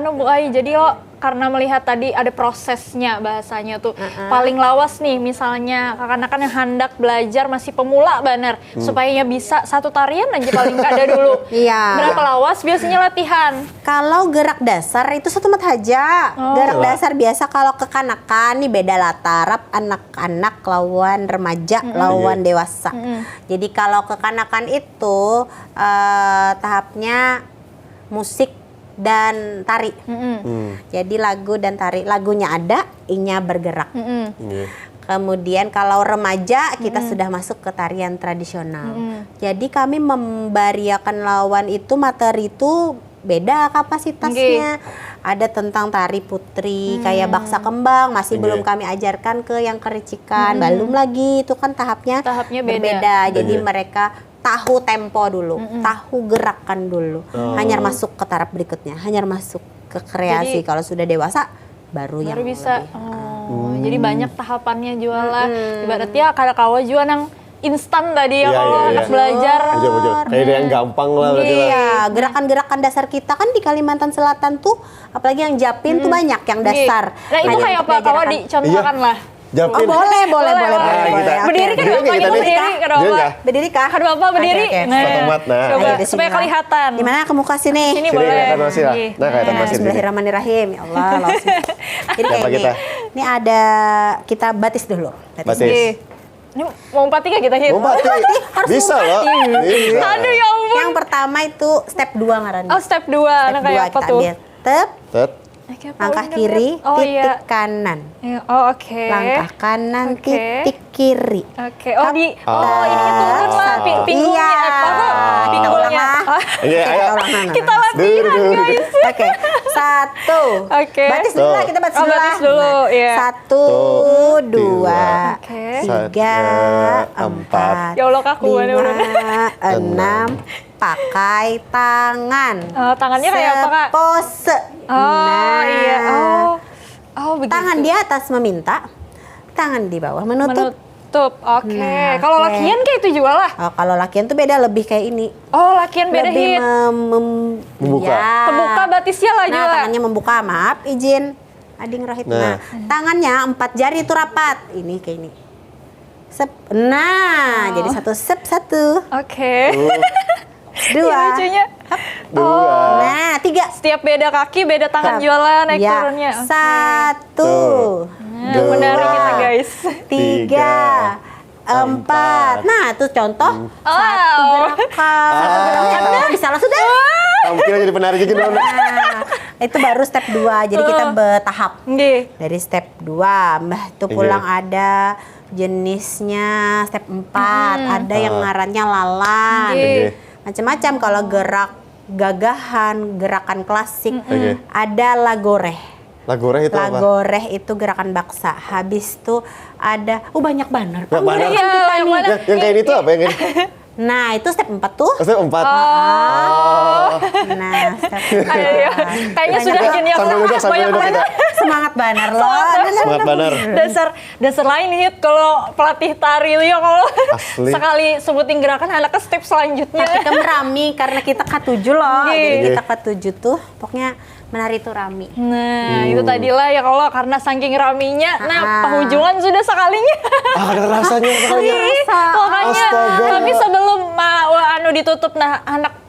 Speaker 1: Bu Ai jadi karena melihat tadi ada prosesnya bahasanya tuh paling lawas nih misalnya kakak-kakak yang hendak belajar masih pemula bener supaya bisa satu tarian aja paling nggak ada dulu. Berapa lawas biasanya latihan?
Speaker 5: Kalau gerak dasar itu 1 mat aja. Gerak dasar biasa kalau kekanakan nih beda latar anak-anak lawan remaja lawan dewasa. Jadi kalau kekanakan itu tahapnya musik dan tari. Jadi lagu dan tari, lagunya ada, inya bergerak. Kemudian kalau remaja kita sudah masuk ke tarian tradisional. Jadi kami membariakan lawan itu materi itu beda kapasitasnya. Ada tentang tari putri kayak baksa kembang masih belum kami ajarkan ke yang kericikan. Belum lagi itu kan tahapnya berbeda. Jadi mereka tahu tempo dulu, tahu gerakan dulu. Hanya masuk ke taraf berikutnya, hanya masuk ke kreasi. Kalau sudah dewasa baru yang
Speaker 1: bisa.
Speaker 5: lebih.
Speaker 1: Jadi banyak tahapannya juga lah. Ibaratnya kada kawa juga nang instan tadi ya kalau anak belajar.
Speaker 2: Kayak yang gampang lah berarti lah.
Speaker 5: Iya, gerakan-gerakan dasar kita kan di Kalimantan Selatan tuh apalagi yang Japin tuh banyak yang dasar.
Speaker 1: Nah, itu kayak apa kalau dicontohkan lah?
Speaker 2: Japin.
Speaker 5: Boleh.
Speaker 1: Berdiri kan Bapak, berdiri kah? Kan Bapak berdiri. Coba supaya kelihatan.
Speaker 5: Di mana ke muka sini?
Speaker 1: Sini boleh.
Speaker 2: Nah, kelihatan masih.
Speaker 5: Bismillahirrahmanirrahim. Ya Allah. Jadi kayak ini. Ini ada kita batis dulu.
Speaker 2: Batis.
Speaker 1: Ini mau 43 kita hit.
Speaker 2: Mau mati? Bisa loh. Bisa.
Speaker 1: Aduh ya ampun.
Speaker 5: Yang pertama itu step 2 ngarannya.
Speaker 1: Oh step 2, nah
Speaker 5: Step
Speaker 1: kayak
Speaker 5: 2
Speaker 1: apa
Speaker 5: kita
Speaker 1: tuh?
Speaker 5: ambil tep,
Speaker 2: Tet.
Speaker 1: Kayak apa?
Speaker 5: langkah
Speaker 1: Udah,
Speaker 5: kiri,
Speaker 1: udah. Oh
Speaker 5: titik
Speaker 1: iya.
Speaker 5: kanan.
Speaker 1: Iya, oh oke.
Speaker 5: Langkah kanan,
Speaker 1: Oke.
Speaker 5: titik kiri.
Speaker 1: Oke, oh ini turun lah pinggulnya,
Speaker 5: Iya.
Speaker 1: pinggulnya.
Speaker 5: Ulang,
Speaker 2: Iya, ayo.
Speaker 1: Kita latihan
Speaker 2: Dulu.
Speaker 1: guys.
Speaker 5: Oke, 1.
Speaker 1: Oke.
Speaker 5: Batis dulu lah, kita batis
Speaker 1: Oh,
Speaker 5: dulu lah.
Speaker 1: batis dulu, iya.
Speaker 5: 1, 2,
Speaker 1: Oke.
Speaker 5: 3, 4,
Speaker 1: Ya Allah, kaku banget udah.
Speaker 5: 5, 6. Pakai tangan.
Speaker 1: Tangannya kayak apa, Kak?
Speaker 5: Pose.
Speaker 1: Oh iya, oh begitu.
Speaker 5: Tangan di atas meminta, tangan di bawah menutup.
Speaker 1: Oke.
Speaker 5: Nah,
Speaker 1: Kalau
Speaker 5: oke.
Speaker 1: lakian kayak itu juga lah.
Speaker 5: Oh, kalau lakian tuh beda, lebih kayak ini.
Speaker 1: Oh, lakian beda
Speaker 5: Lebih
Speaker 1: hit.
Speaker 2: Membuka.
Speaker 5: Ya.
Speaker 1: Kebuka batisnya lah
Speaker 5: Nah,
Speaker 1: juga.
Speaker 5: tangannya membuka. Maaf, izin. Ading Rohit. Nah, tangannya 4 jari itu rapat. Ini kayak ini. Sep. Nah, jadi satu.
Speaker 1: Oke.
Speaker 5: 2.
Speaker 1: Ya, lucunya.
Speaker 2: Dua.
Speaker 5: Nah, 3.
Speaker 1: Setiap beda kaki, beda tangan jualan naik
Speaker 5: Ya.
Speaker 1: turunnya. Oke.
Speaker 5: 1.
Speaker 1: Nah, menari kita guys.
Speaker 5: 3. 4. Nah, itu contoh satu gerakan. Nah, bisa langsung deh.
Speaker 2: Kamu kira jadi penari juga dong.
Speaker 5: Nah, itu baru step 2. Jadi kita bertahap.
Speaker 1: Nggih.
Speaker 5: Dari step 2, itu pulang ada jenisnya step 4, ada yang ngarannya lalan.
Speaker 1: Oke.
Speaker 5: Macam-macam. Kalau gerak gagahan, gerakan klasik,
Speaker 2: Oke.
Speaker 5: ada lagoreh.
Speaker 2: Lagoreh itu apa?
Speaker 5: Lagoreh itu gerakan baksa. Habis itu ada banyak banget.
Speaker 2: Banyak banget.
Speaker 1: Iya, banyak banget.
Speaker 2: Yang kayak itu apa yang kayak
Speaker 5: Nah, itu step 4 tuh.
Speaker 2: Step 4.
Speaker 5: Nah, step
Speaker 1: Ayo, ya. Kayaknya sudah gini ya.
Speaker 2: Sambil duduk, sambil
Speaker 1: Banyak
Speaker 2: duduk
Speaker 1: banget.
Speaker 2: kita.
Speaker 5: semangat banget loh.
Speaker 2: Semangat banar.
Speaker 1: Dasar lain hit kalau pelatih tari itu ya kalau
Speaker 2: Asli.
Speaker 1: sekali sebutin gerakan anak ke step selanjutnya.
Speaker 5: Kita merami karena kita K7 loh.
Speaker 1: Oke.
Speaker 5: Jadi kita K7 tuh pokoknya menari itu rami.
Speaker 1: Nah, itu tadilah ya kalau karena saking raminya, nah
Speaker 5: Ah.
Speaker 1: penghujungan sudah sekalinya.
Speaker 2: Ada rasanya sekali.
Speaker 1: Makanya,
Speaker 2: Astaga.
Speaker 1: tapi sebelum ditutup, nah anak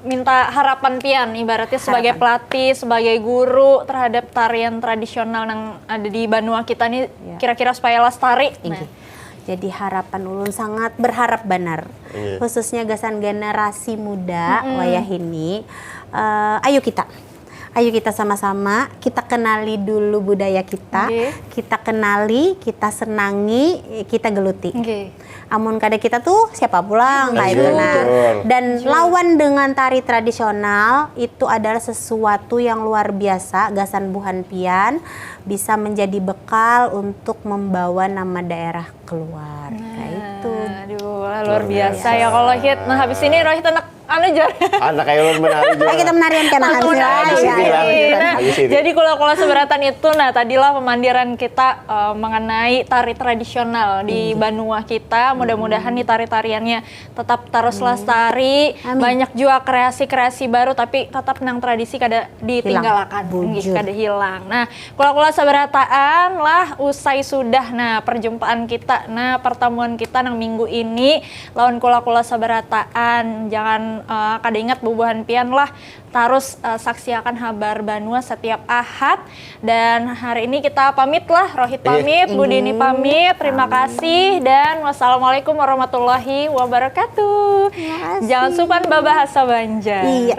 Speaker 1: minta harapan pian, ibaratnya sebagai pelatih, sebagai guru terhadap tarian tradisional yang ada di Banua kita nih, kira-kira supaya lestari. Nah,
Speaker 5: Jadi harapan ulun sangat berharap benar, khususnya gasan generasi muda wayah ini. Ayo kita sama-sama, kita kenali dulu budaya kita, kita kenali, kita senangi, kita geluti. Amun kada kita tuh siapa pulang kayak benar. Dan lawan dengan tari tradisional itu adalah sesuatu yang luar biasa. Gasan Buhan Pian bisa menjadi bekal untuk membawa nama daerah keluar. Kayak itu.
Speaker 1: Aduh, luar biasa ya kalau hit. Nah habis ini Rohit
Speaker 2: anak kayak lu menari juga.
Speaker 5: Ayo kita menarian kan
Speaker 1: Nah, jadi kula seberatan itu, nah tadilah pemandiran kita mengenai tari tradisional di Banua kita. Mudah-mudahan nih tari-tariannya tetap terus lestari. Banyak juga kreasi-kreasi baru, tapi tetap nang tradisi kada ditinggalkan, kada hilang. Nah, kula seberataan lah usai sudah perjumpaan kita, pertemuan kita nang minggu ini lawan kula seberataan. Jangan kada ingat bubuhan pian lah, terus saksiakan Habar Banua setiap Ahad. Dan hari ini kita pamit lah, Rohit pamit, Budini pamit, terima kasih dan wassalamualaikum warahmatullahi wabarakatuh. Jangan supan babahasa Banjar.
Speaker 5: Iya.